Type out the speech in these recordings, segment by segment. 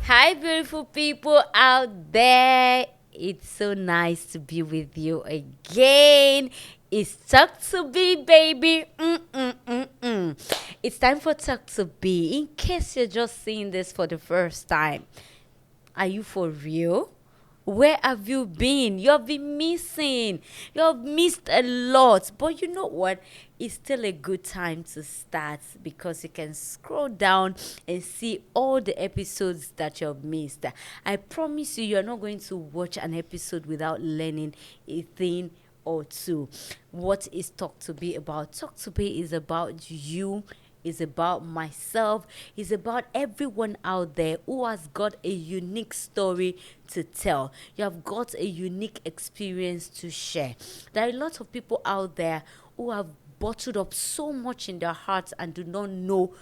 Hi, beautiful people out there. It's so nice to be with you again. It's Talk to Be, baby. It's time for Talk to Be. In case you're just seeing this for the first time, are you for real? Where have you been? You've been missing. You've missed a lot. But you know what? It's still a good time to start because you can scroll down and see all the episodes that you've missed. I promise you, you're not going to watch an episode without learning a thing or two. What is Talk to Be about? Talk to Be is about you, is about myself, is about everyone out there who has got a unique story to tell. You have got a unique experience to share. There are a lot of people out there who have bottled up so much in their hearts and do not know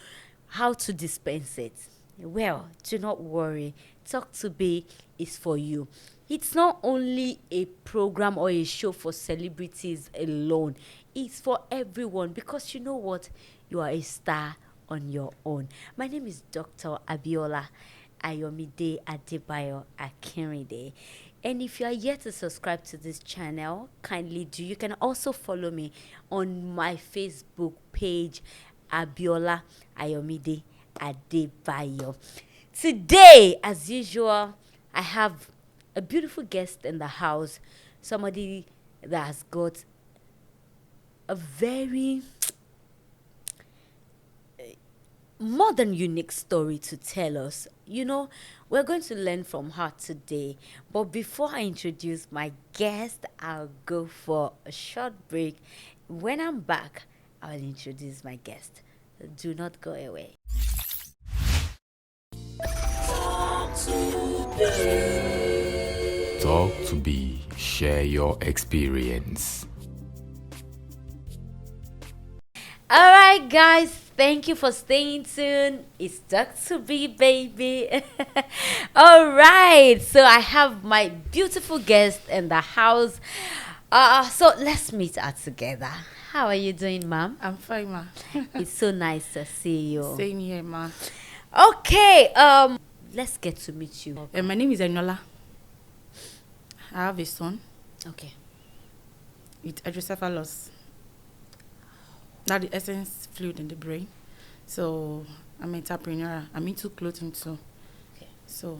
how to dispense it. Well, do not worry. Talk to Be is for you. It's not only a program or a show for celebrities alone. It's for everyone because you know what? You are a star on your own. My name is Dr. Abiola Ayomide Adebayo Akinride. And if you are yet to subscribe to this channel, kindly do. You can also follow me on my Facebook page, Abiola Ayomide Adebayo. Today, as usual, I have a beautiful guest in the house, somebody that has got a very more than unique story to tell us. You know, we're going to learn from her today. But before I introduce my guest, I'll go for a short break. When I'm back, I'll introduce my guest. Do not go away. Talk to be, share your experience. All right, guys, thank you for staying tuned. It's Talk to Be, baby. All right, so I have my beautiful guest in the house. So let's meet her together. How are you doing, ma'am? I'm fine, ma. It's so nice to see you. Same here, ma. Okay, let's get to meet you. My name is Enola. I have a son Okay. with hydrocephalus. Now the essence fluid in the brain. So I'm an entrepreneur. I'm into clothing too. Okay. So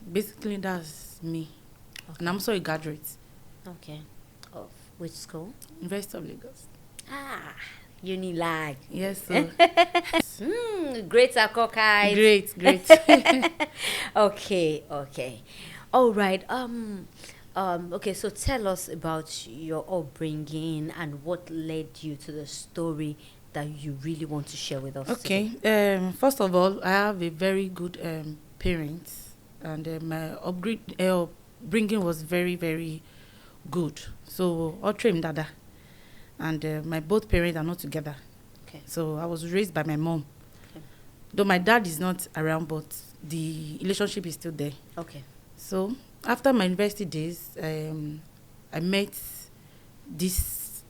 basically that's me. And I'm also a graduate. Okay. Of which school? University of Lagos. Unilag. Yes, sir. Great Akokai. Great. Okay. All right. Okay, so tell us about your upbringing and what led you to the story that you really want to share with us. Okay. Today. First of all, I have a very good parents, and my upbringing was very, very good. So, all trained dada, and my both parents are not together. Okay. So I was raised by my mom. Okay. Though my dad is not around, but the relationship is still there. Okay. So after my university days, I met this.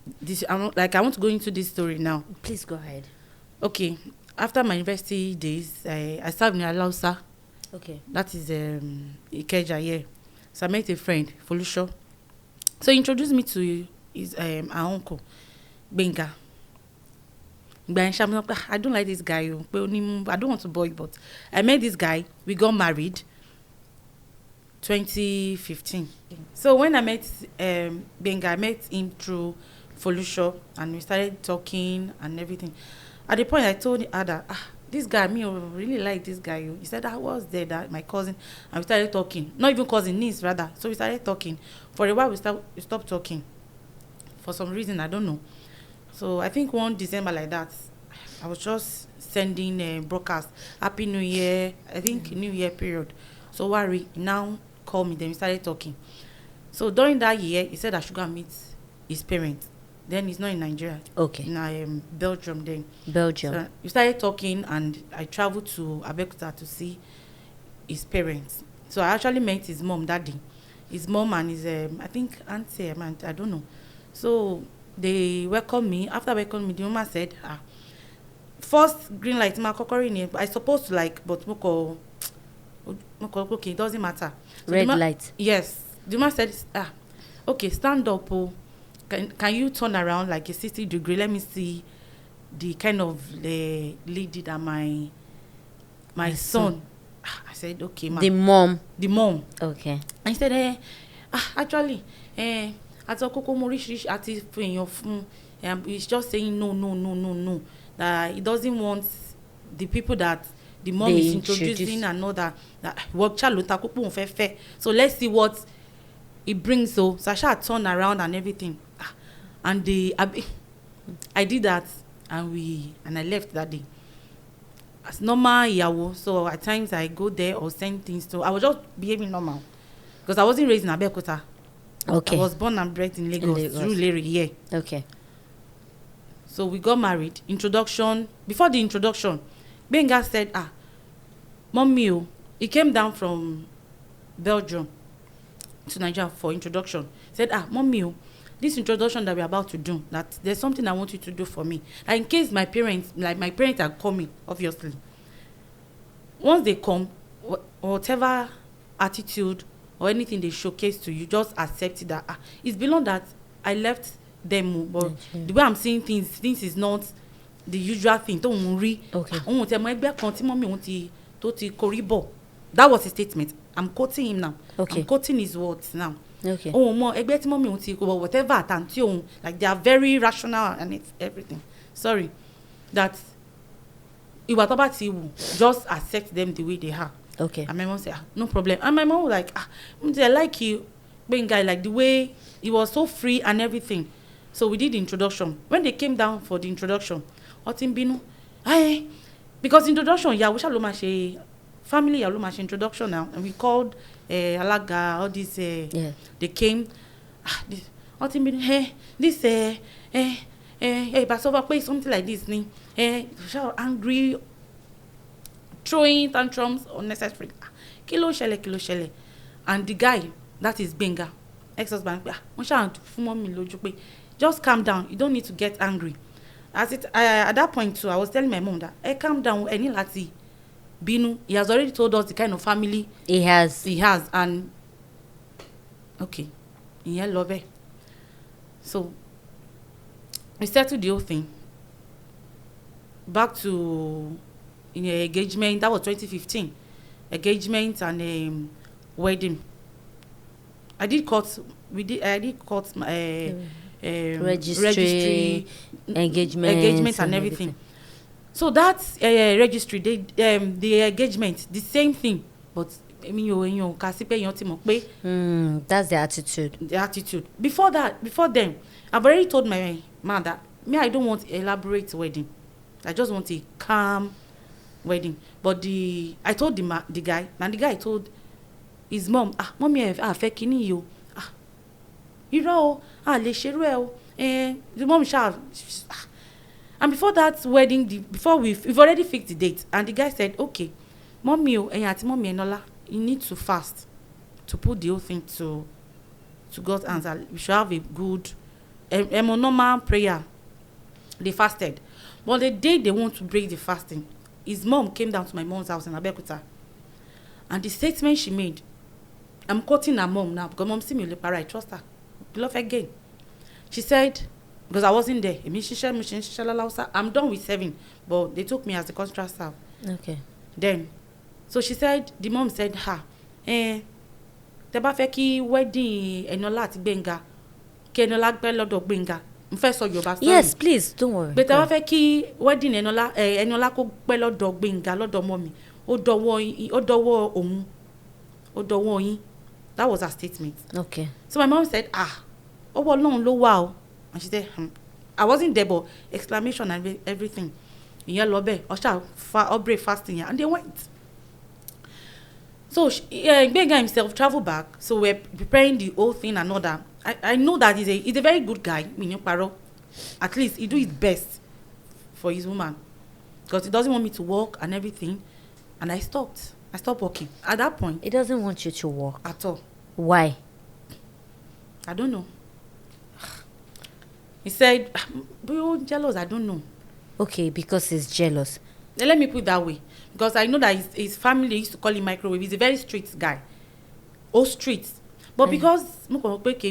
I want to go into this story now. Please go ahead. Okay. After my university days, I served in Alausa. Okay. That is Ikeja here. So I met a friend, Folusho. So he introduced me to his our uncle, Benga. I don't like this guy. I don't want to bore you, but I met this guy. We got married 2015. So when I met Benga, I met him through Folusho, and we started talking and everything. At the point, I told Ada, this guy, I really like this guy. He said, I was there, that my cousin, and we started talking. Not even cousin, niece rather. So we started talking. For a while, we stopped talking. For some reason, I don't know. So I think one December like that, I was just sending broadcast, Happy New Year, I think New Year period. So Wari now called me, then we started talking. So during that year, he said I should go and meet his parents. Then he's not in Nigeria. Okay. In Belgium then. Belgium. So we started talking, and I traveled to Abeokuta to see his parents. So I actually met his mom that day. His mom and his, I think, auntie, I don't know. So they welcomed me. After welcoming me, the mama said, first green light, I supposed to like, but Okay, it doesn't matter. So Red light. Yes. The man said, okay, stand up. Oh. Can you turn around like a 60-degree? Let me see the kind of lady that my son. I said, okay, ma. The mom. The mom. Okay. And he said, actually, àti ọkọ mo oríṣiríṣi àti fún èèyàn fún he's just saying no, that he doesn't want the people that the mom is introducing and all that work chalo ta kó pòun fẹ́. So let's see what it brings. So Sasha turned around and everything, and I did that, and I left that day as normal ìyàwó. So at times I go there or send things to. I was just behaving normal because I wasn't raised in Abeokuta. Okay. I was born and bred in Lagos. Through Larry, yeah. Okay. So we got married. Introduction. Before the introduction, Benga said, Mommy, he came down from Belgium to Nigeria for introduction. Said, Mommy, this introduction that we're about to do, that there's something I want you to do for me. Like in case my parents are coming, obviously. Once they come, whatever attitude or anything they showcase to you, just accept it that it's beyond that I left them, but the way I'm seeing things is not the usual thing. Okay. That was his statement. I'm quoting him now. Okay. I'm quoting his words now. Okay. Whatever, like they are very rational and it's everything. Sorry, that just accept them the way they are. Okay. And my mom said, no problem. And my mom was like, I like you, being guy, like the way he was so free and everything. So we did the introduction. When they came down for the introduction, because introduction, family introduction now, and we called Alaga, all these. They came. Something like this. Angry. Throwing tantrums unnecessary. Kilo shele. And the guy, that is Benga, ex-husband, just calm down. You don't need to get angry. At that point too, I was telling my mom that, calm down. Any lati binu. He has already told us the kind of family he has, and okay, yeah, love it. So we settled the whole thing. Back to engagement. That was 2015. Engagement and wedding. I did court registry, engagement and everything. So that's registry. The engagement, the same thing, but I mean, that's the attitude. The attitude. Before then, I've already told my man that I don't want elaborate wedding. I just want a calm wedding. But I told the guy, and the guy told his mom, mommy, fẹ́ kíní yìí o, irọ́ o, lè ṣerú ẹ o, the mom and before that wedding, before we've already fixed the date, and the guy said, okay, mommy o, ẹ̀yin àti mommy Enola, you need to fast to put the whole thing to God's hands. We should have a good normal prayer. They fasted, but the day they want to break the fasting, his mom came down to my mom's house in Abeokuta, and the statement she made, I'm quoting her mom now because mom see me I trust her. Love again. She said, because I wasn't there, I'm done with serving, but they took me as the contract staff. Okay. Then, so she said, the mom said, tẹ́ bá fẹ́ kí wedding Enola àti Gbenga, kí Enola gbé lọ́dọ̀ Gbenga. Yes, please, don't worry. But tẹ́ bá fẹ́ kí wedding Enola kó gbé lọ́dọ̀ Gbenga lọ́dọ̀ mommy, ó dọwọ́ òun, ó dọwọ́ yín. That was her statement. Okay. So my mom said, ọwọ́ Ọlọ́run ló wà o. And she said, I wasn't there, but exclamation and everything. Ìyẹn lọ bẹ́ẹ̀, ọ̀ṣà break fasting, and they went. So Gbenga himself traveled back. So we're preparing the whole thing and all that. I know that he's a very good guy, Paro. At least he do his best for his woman, because he doesn't want me to work and everything. And I stopped working at that point. He doesn't want you to work at all. Why? I don't know. He said, "But you're jealous." I don't know. Okay, because he's jealous. let me put it that way, because I know that his family used to call him microwave. He's a very street guy, old street. But because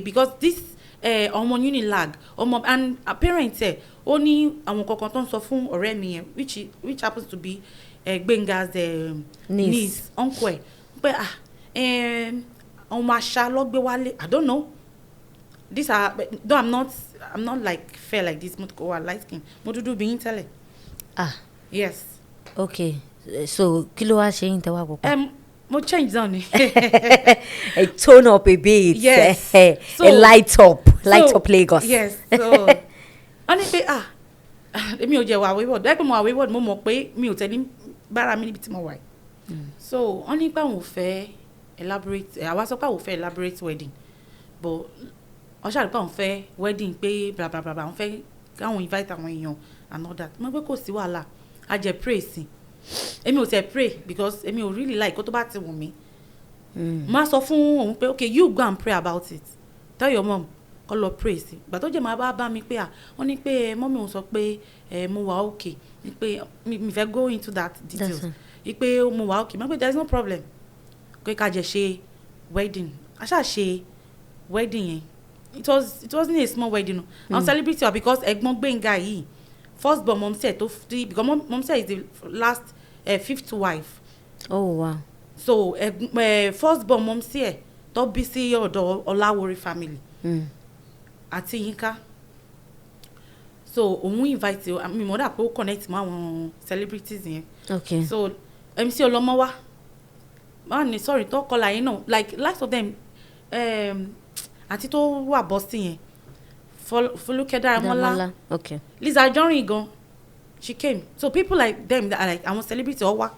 because this ọmọ Unilag ọmọ and parents ó ní àwọn kankan tó ń sọ fún ọ̀rẹ́ mi yẹn which happens to be Gbenga's niece uncle ẹ̀ pé ọmọ àṣà ló gbé wálé. I don't know. These are, though I'm not like fair like this. Mo kò wà light skin. Mo dúdú bí yín tẹ́lẹ̀. Yes. Okay, so kí ló wá ṣe yín tẹ́ wá pọ̀? Mo change down ni. A tone up a bit. Yes. A light up Lagos. Yes. So wọ́n ní pé èmi ò jẹ́ wà wayward. Ẹ pé mo wà wayward, mo mọ̀ pé mi ò tẹ́lẹ̀ bára mi níbi tí mo wà. So wọ́n ní pé àwọn ò fẹ́ elaborate. Àwa sọ pé àwọn ò fẹ́ elaborate wedding, but wọ́n ṣàrí pé àwọn fẹ́ wedding pé bla bla bla bla. Àwọn fẹ́ káwọn invite àwọn èèyàn and all that. Mo gbé kò sí wàhálà. A jẹ pray sí. Èmi ò tẹ pray because èmi ò really like kó tó bá ti wù mí. Má sọ fún òun pé okay, you go and pray about it. Tell your mom kó lọ pray sí. Ìgbà tó jẹ́ máa bá mi pé wọ́n ní pé mọ́mí òun sọ pé mo wà okay. Ní pé mi fẹ́ go into that details. Ní pé mo wà okay. Mo pé there is no problem. Pé ká jẹ ṣe wedding. A ṣáà ṣe wedding yẹn. It wasn't a small wedding. I'm celebrating because ẹ̀gbọ́n Gbenga yìí first born mom said to because mom said is the last fifth wife. Oh wow. So first born mom said tó bí sí ọ̀dọ̀ Ọláwórí family. Àti Yínká. So òun invite mi mo dà pé ó connect mọ́ àwọn celebrities yẹn. Okay. So MC Ọlọ́mọ wá. Man, sorry, tó kọlà yín náà like last of them àti tó wà Boston yẹn. Folúkẹ́ Dáramọ́lá. Okay. Lisa Anjorin gan, she came. So people like them that are like àwọn celebrity ọwá.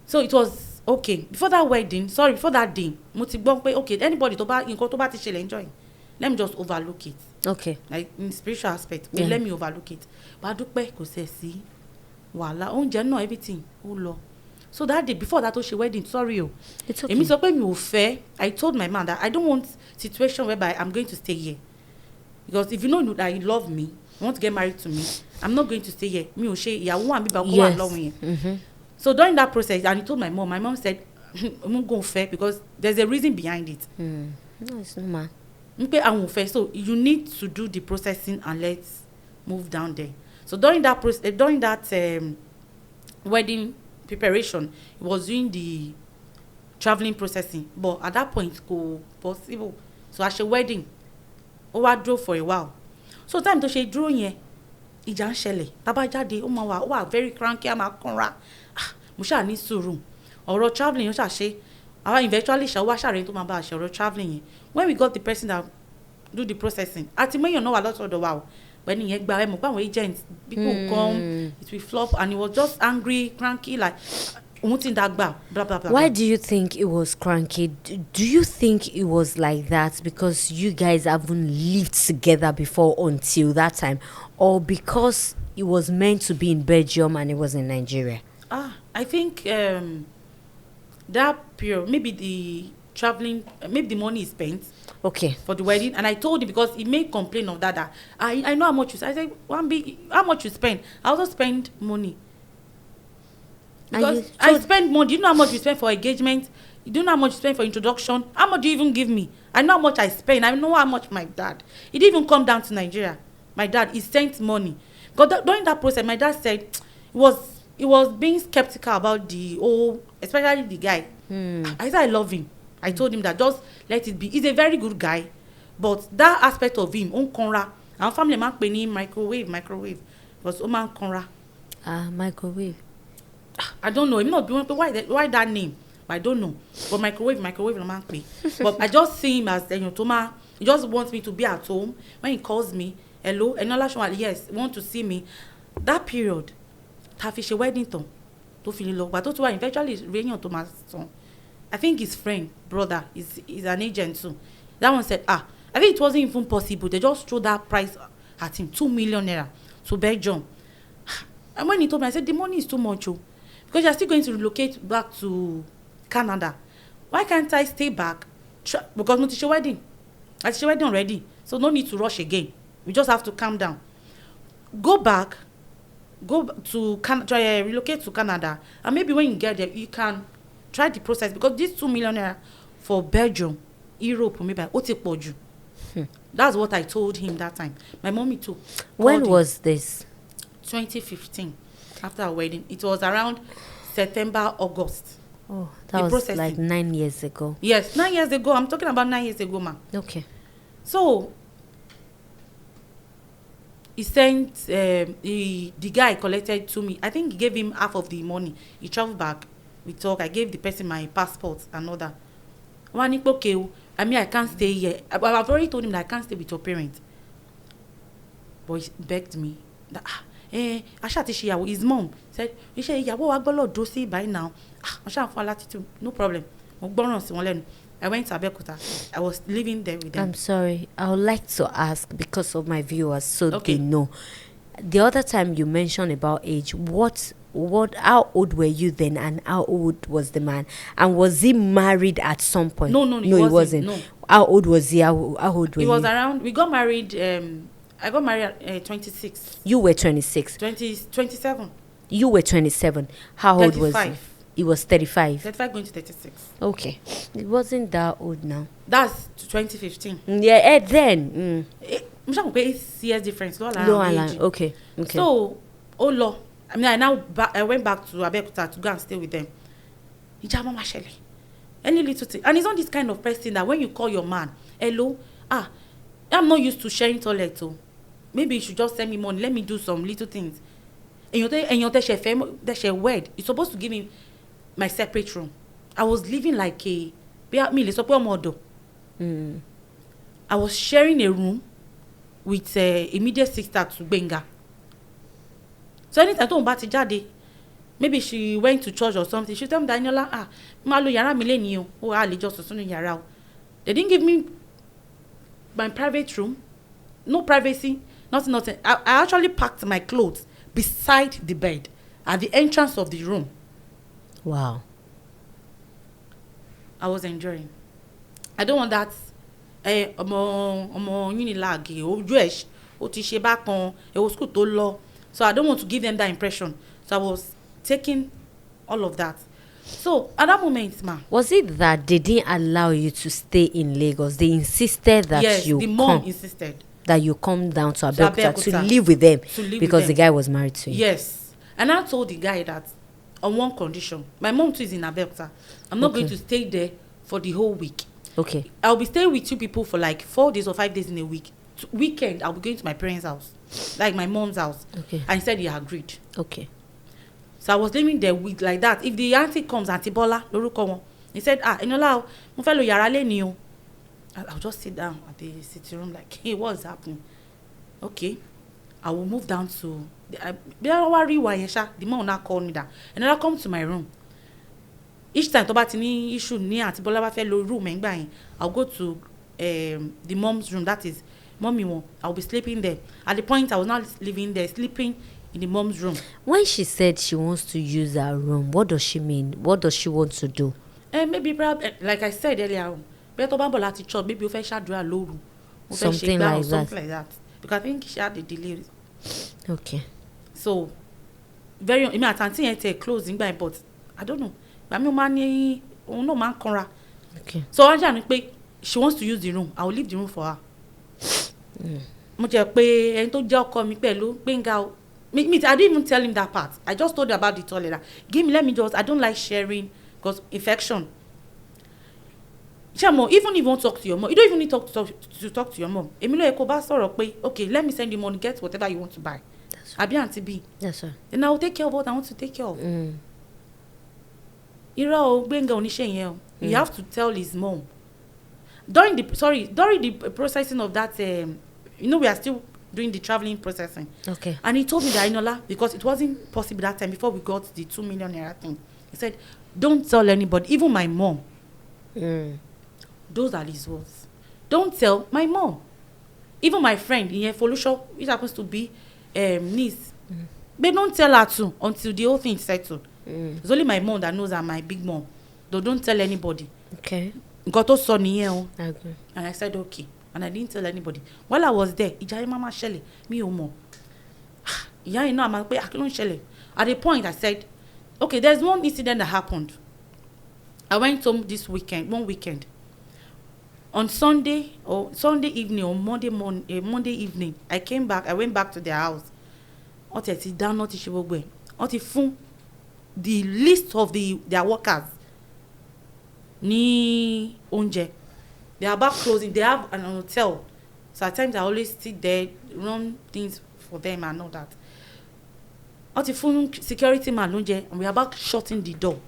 So it was okay. Before that day, mo ti gbọ́ pé okay, anybody tó bá nǹkan tó bá ti ṣẹlẹ̀ enjoy. Let me just overlook it. Okay. Like in spiritual aspect, let me overlook it. But dúpẹ́ kò ṣe sí wàhálà oúnjẹ náà everything ó lọ. So that day before that she wedding, sorry o. It's okay. Èmi sọ pé mi ò fẹ́. I told my man that I don't want situation whereby I'm going to stay here. Because if you know that you love me, you want to get married to me, I'm not going to stay here. Mi ò ṣe ìyàwó wa bíbá kó wà lọ́wọ́ yẹn. So during that process, and he told my mom said, I'm not going to fair because there's a reason behind it. No, it's not man. So you need to do the processing and let's move down there. So during that wedding preparation, he was doing the traveling processing. But at that point, go possible. So as a wedding, ó wá dúró for a while. So time tó ṣe dúró yẹn ìjà ń ṣẹlẹ̀ tábà jáde ó wà very cranky á máa kanra. Mo ṣáà ní sùúrù ọ̀rọ̀ travelling ó ṣàṣe àwa eventually ṣàwọ́ àṣàrẹ̀ tó máa bá a ṣe ọ̀rọ̀ travelling yẹn. When we got the person that do the processing àti mẹ́yàn náà wà lọ́sọ̀dọ̀ wa o pẹ̀lú ìyẹn gba ẹ̀mọ̀ pé àwọn agents people come it will flop and he was just angry cranky like òun ti dàgbà blah blah blah. Why do you think it was cranky? Do you think it was like that because you guys haven't lived together before until that time, or because it was meant to be in Belgium and it was in Nigeria? I think that period maybe the traveling maybe the money is spent. Okay. For the wedding, and I told him because he made complaint of that I know how much I said how much you spend. I also spend money. Because I spend money. Do you know how much you spend for engagement? You don't know how much you spend for introduction. How much do you even give me? I know how much I spend. I know how much my dad. He didn't even come down to Nigeria. My dad, he sent money. Because during that process, my dad said he was being skeptical about the whole, especially the guy. I said I love him. I told him that just let it be. He's a very good guy, but that aspect of him, konra. Our family man pè ní microwave. Was man konra. Microwave. I don't know. I'm not doing why that name. I don't know. But microwave no man pay. But I just see him as Toma. He just wants me to be at home. When he calls me, hello, and yes, want to see me. That period, Tafish Weddington, to feel low. But that's why eventually Rainion Thomas son. I think his friend, brother, is an agent too. That one said, I think it wasn't even possible. They just threw that price at him, 2 million naira to Belgium. And when he told me, I said, the money is too much, oh. Because you're still going to relocate back to Canada. Why can't I stay back? Because no teacher wedding. I teacher wedding already. So no need to rush again. We just have to calm down. Go back. go to try relocate to Canada, and maybe when you get there you can try the process, because this 2 million naira for Belgium, Europe, maybe otipoju. That's what I told him that time. My mommy too. When was this? 2015, after our wedding. It was around September, August. Oh, that was like 9 years ago. Yes, 9 years ago. I'm talking about 9 years ago, ma. Okay. So he sent the guy collected to me. I think he gave him half of the money. He traveled back. We talk. I gave the person my passport and all that. One okay. I mean, I can't stay here. I've already told him that I can't stay with your parents. But he begged me that his mom said, by now. No problem. I went to Abeokuta. I was living there with them. I'm sorry. I would like to ask, because of my viewers, so Okay. they know. The other time you mentioned about age, how old were you then, and how old was the man? And was he married at some point? No, he wasn't. No. How old was he? How old were you? He was around, we got married, I got married at 26. You were 26. 27. You were 27. How old was he? 35. He was 35. 35 going to 36. Okay. It wasn't that old now. That's 2015. Yeah, then. I'm sure 8 years difference. Okay. So, I mean, I went back to Abeokuta to go and stay with them. Any little thing. And he's not this kind of person that when you call your man, hello, I'm not used to sharing toilet. So maybe you should just send me money. Let me do some little things. And you're word. You're supposed to give me my separate room. I was living like I was sharing a room with immediate sister to Benga. So anytime tó ń bá ti jáde, maybe she went to church or something, she tell me, Daniela, máa lo yàrá mi lẹ́ni o, ó lè jọ sùn sínú yàrá o. They didn't give me my private room, no privacy, nothing. I actually packed my clothes beside the bed at the entrance of the room. Wow. I was enjoying. I don't want that ọmọ unilag ojú ẹ̀ ó ti ṣe bákan ẹ̀wọ̀ school tó lọ. So I don't want to give them that impression. So I was taking all of that. So at that moment, ma. Was it that they didn't allow you to stay in Lagos? They insisted that the mom insisted that you come down to Abeokuta to live with them because the guy was married to you. Yes. And I told the guy that on one condition. My mom too is in Abeokuta. I'm not going to stay there for the whole week. Okay. I'll be staying with 2 people for like 4 days or 5 days in a week. Weekend, I'll be going to my parents' house, like my mom's house. Okay. And he said he agreed. Okay. So I was living there with like that. If the auntie comes, Auntie Bola, lórúkọ wọn, he said, Enola, mo fẹ́ lo yàrá lẹ́ni o. I'll just sit down at the sitting room like, hey, what's happening? Okay. I will move down to the mom now called me down. And then I come to my room. Each time tó bá ti ní issue ní Auntie Bola bá fẹ́ lo room ẹ̀ ńgbà yẹn, I'll go to the mom's room, that is mommy one. I'll be sleeping there. At the point I was not living there, sleeping in the mom's room. When she said she wants to use her room, what does she mean? What does she want to do? Maybe perhaps, like I said earlier, bí tó bá ń bọ̀ láti church, maybe ó fẹ́ ṣàdúrà lóru. Something like that. Because I think she had a delay. Okay. So, very, I mean, àtàntí yẹn tẹ̀ close nígbà yẹn, but I don't know. But I mean, òun náà máa ń kanra. Okay. So, wọ́n ṣàní pé she wants to use the room. I will leave the room for her. Mo jẹ́ pé ẹni tó jẹ́ ọkọ mi pẹ̀lú Gbénga o. I didn't even tell him that part. I just told him about the toilet. Let me just, I don't like sharing because infection. Shamo, even if you want to talk to your mom, you don't even need to talk to your mom. Emilio Ekoba sọ̀rọ̀ pé, okay, let me send you money, get whatever you want to buy. Abi Auntie B. Yes, sir. Then I will take care of what I want to take care of. Irọ́ o, Gbénga oníṣẹ́ yẹn o. You have to tell his mom. During the processing of that, we are still doing the traveling processing. Okay. And he told me that, Inola, because it wasn't possible that time before we got the 2 million naira thing. He said, don't tell anybody, even my mom. Those are his words. Don't tell my mom. Even my friend, in Folusho, which happens to be niece. But don't tell her too until the whole thing is settled. It's only my mom that knows I'm my big mom. So don't tell anybody. Okay. Got to son here. I agree. And I said, okay. And I didn't tell anybody. While I was there, Ijaye Mama Shelley, me omo. ìyá yìí náà máa pé kí ló ń ṣẹlẹ̀. At the point I said, okay, there's one incident that happened. I went home this weekend, one weekend. On Sunday evening or Monday evening, I went back to their house. Wọ́n ti dáná ti ṣe gbogbo ẹ̀. Wọ́n ti fún the list of their workers ní oúnjẹ. They are about closing. They have an hotel. So at times I always sit there, run things for them and all that. Wọ́n ti fún security man lóúnjẹ and we are about shutting the door.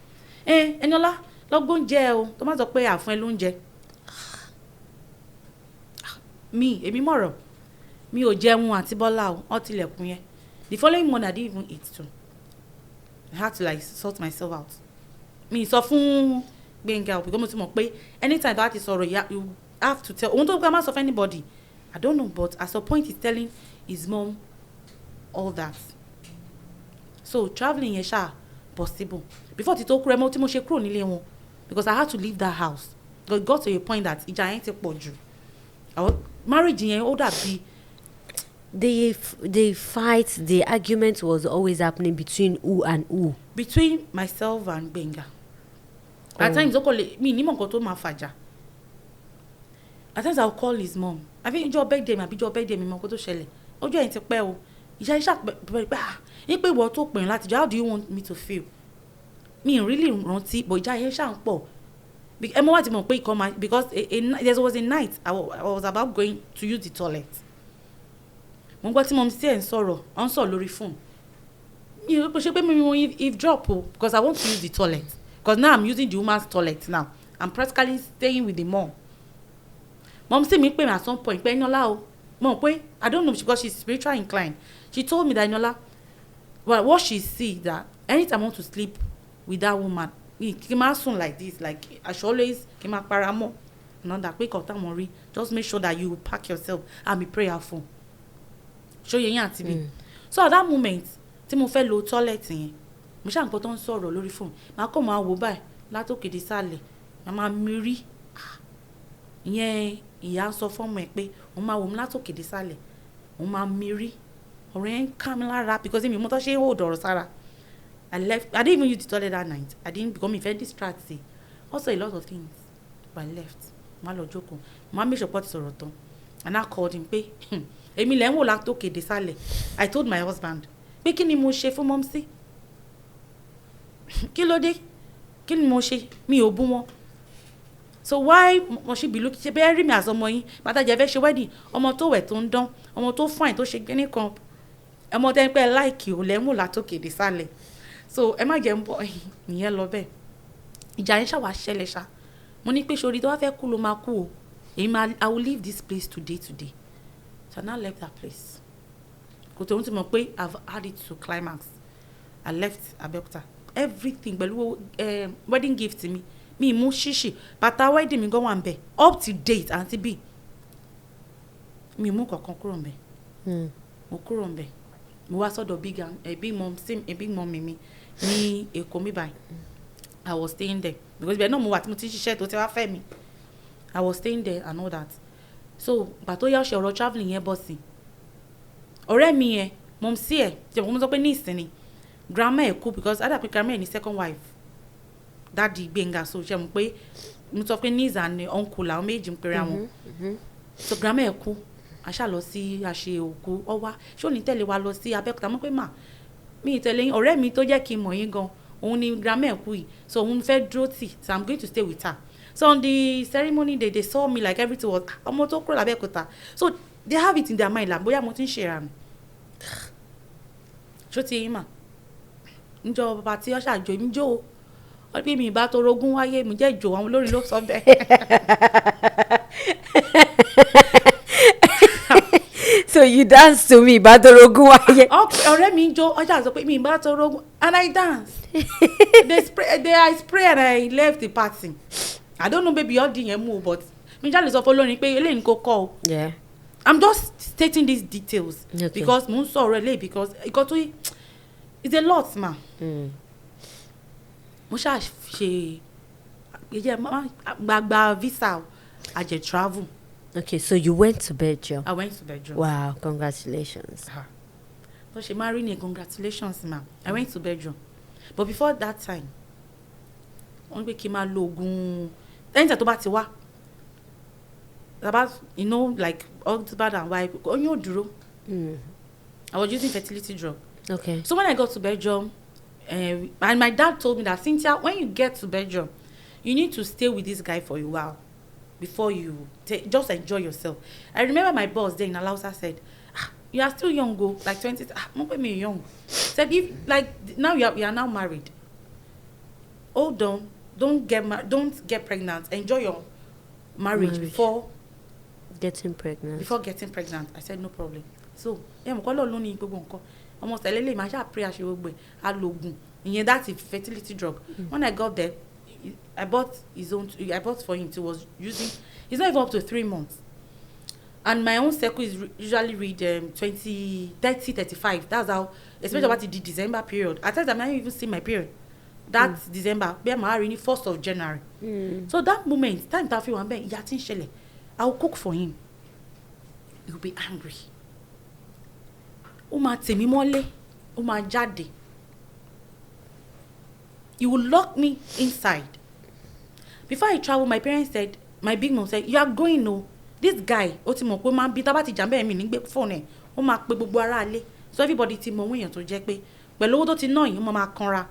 Eniola, lọ gbóúnjẹ o. Tó má sọ pé àfún ẹ lóúnjẹ. Èmi mọ̀rọ̀. Mi ò jẹun àti Bọ́lá o. Wọ́n tilẹ̀kùn yẹn. The following morning I didn't even eat too. I had to like sort myself out. Mi sọ fún Gbenga because mo ti mọ̀ pé anytime that is sọ̀rọ̀ you have to tell. Ohun tó gbà má sọ fún anybody. I don't know, but at some point he's telling his mom all that. So traveling yẹn ṣá possible. Before ti tó kúrò tí mo ṣe kúrò nílé wọn because I had to leave that house. But it got to a point that ìjà yẹn ti pọ̀ jù. Marriage yẹn ó dàbí. The fight, the argument was always happening between who and who? Between myself and Gbenga. At times, mi ní mọ̀ nǹkan tó máa fàjà. At times, I'll call his mom. I think ìjọ birthday mi àbí ìjọ birthday mi mọ̀ nǹkan tó ṣẹlẹ̀. Ọjọ́ yẹn ti pẹ́ o. Ìjà iṣẹ́ àpẹẹrẹ pé ní pé ìwọ tó pè láti jọ, how do you want me to feel? Mi really rántí, but ìjà yẹn ṣáà ń pọ̀. Ẹ mọ̀ wá ti mọ̀ pé ìkan máa because there was a night I was about going to use the toilet. Mo gbọ́ tí mom sí ẹ̀ ń sọ̀rọ̀ lórí phone. Mi ò ṣe pé mi eavesdrop o because I want to use the toilet. Because now I'm using the woman's toilet now. I'm practically staying with the mom. Mom sí mi pè mí at some point pé Eniola o. Mom pé I don't know because she's spiritually inclined. She told me that Eniola, well, what she sees that anytime I want to sleep with that woman, kí máa sùn like this, like I should always kí máa para mọ́. Not that quick or time just make sure that you pack yourself and be prayerful. Show yẹn àti mi. So at that moment tí mo fẹ́ lo toilet yẹn mo ṣáà nǹkan tó ń sọ̀rọ̀ lórí phone máa kọ́ máa wò báyìí látòkè dé sàlẹ̀ máa mi rí ìyẹn ìyá sọ fọ́mọ ẹ̀ pé òun máa wò mí látòkè dé sàlẹ̀ òun máa mi rí ọ̀rọ̀ yẹn ń ká mi lára because èmi mo tọ́ ṣe é hold ọ̀rọ̀ sára. I didn't even use the toilet that night. I didn't become very distracted. Also a lot of things but I left. Má lọ jókòó má make sure pọ́ ti sọ̀rọ̀ tán and I called him pé èmi lẹ́ ń wò látòkè dé sàlẹ̀. I told my husband pé kí ni mo ṣe fún mom sí kí ló dé kí ni mo ṣe mi ò bú wọn. So why must she be looking ṣe bẹ́ẹ̀ rí mi as ọmọ yín bàtàjẹ́ fẹ́ ṣe wedding ọmọ tó wẹ̀ tó ń dán ọmọ tó fine tó ṣe gbé nìkan ọmọ tẹ́ ń pẹ́ láìkì ò lẹ́ ń wò látòkè dé sàlẹ̀. So ẹ má jẹ́ ń bọ̀ ìyẹn lọ bẹ́ẹ̀ ìjà yẹn ṣàwà ṣẹlẹ̀ ṣá mo ní pé sori tó wá fẹ́ kú ló máa kú o I will leave this place today. So I now left that place. Kò tó ń ti mọ̀ pé I've had it to climax. I left Abeokuta. Everything pẹ̀lú wedding gift mi mú ṣíṣì bàtà wedding mi gan wà ń bẹ̀ up to date àti bí mi mú kankan kúrò ń bẹ̀. Mo kúrò ń bẹ̀ mo wá sọ́dọ̀ big mom mi ní Èkó mi báyìí. I was staying there because ibẹ̀ náà mo wà tí mo ti ṣiṣẹ́ tó ti wá fẹ́ mi. I was staying there and all that. So bàtó yá ọ̀ṣẹ̀ ọ̀rọ̀ travelling yẹn bọ́ sí ọ̀rẹ́ mi yẹn mom sí ẹ̀ jẹ́ mo sọ pé ní ìsinmi grandma ẹ̀ kú because ada pé grandma ẹ̀ ní second wife daddy Gbenga so ṣe mo pé mo sọ pé niece and uncle làwọn méjì ń pera wọn. So grandma ẹ̀ kú aṣá lọ sí àṣẹ òkú ọwá ṣó ní tẹ̀lé wa lọ sí Abẹ́òkúta mọ́ pé mà mí ìtẹ̀lé yín ọ̀rẹ́ mi tó jẹ́ kí n mọ̀ yín gan òun ni grandma ẹ̀ kú yìí so òun fẹ́ dúró tì so I'm going to stay with her. So on the ceremony they saw me like everything was ọmọ tó kúrò l'Abẹ́òkúta so they have it in their mind la bóyá mo ti ń ṣe ìrànù ṣó ti yín mà níjọ bàbá tí ọṣà jò mí jó ọ bí mi ìbá tó rogún wáyé mi jẹ́ ìjò àwọn olórin ló sọ bẹ́ẹ̀. So you dance to me ìbá tó rogún wáyé. ọ̀rẹ́ mi jó ọjà sọ pé mi ìbá tó rogún and I dance. I spray and I left the party. I don't know maybe all the yẹn mú but mi jáde sọ fún olórin pé eléyìí kò kọ́ o. Yeah. I'm just stating these details. Okay. Because mo ń sọ̀rọ̀ eléyìí because it's a lot ma. Mo ṣáà ṣe gbàgbà visa àjẹ travel. Okay, so you went to Belgium. I went to Belgium. Wow, congratulations. But she married me. Congratulations, ma. I went to Belgium. But before that time, only came out logun. Then to bá ti wá. About, you know, like husband and wife. I was using fertility drug. Okay. So when I got to Belgium, and my dad told me that, Cynthia, when you get to Belgium, you need to stay with this guy for a while before you just enjoy yourself. I remember my boss then in Alausa said, you are still young, go like 20. Not me young. Said, if like now you are now married. Hold on, don't get pregnant. Enjoy your marriage before getting pregnant. I said no problem. So mo ko Ọlọ́run ló ní gbogbo nǹkan. Ọmọ tẹ̀lé lè máa ṣá pray àṣẹ gbogbo ẹ̀ alogun. Ìyẹn that's a fertility drug. When I got there, I bought for him. He was using. It's not even up to 3 months. And my own cycle is usually read 20, 30, 35. That's how, especially about the December period. At times I might even see my period. That's December. Be married 1st of January. So that moment, time that feel one I will cook for him. He will be angry. Uma temi mole, uma jade. You will lock me inside. Before I travel, my parents said, my big mom said, you are going, no. This guy, ó ti mọ̀ pé máa ń bí tá bá ti jàmbá ẹ̀mí ní gbé phone ẹ̀, ó máa pe gbogbo ará ilé. So everybody ti mọ̀ wọ́n èèyàn tó jẹ́ pé pẹ̀lú owó tó ti ná yìí, ó máa kanra.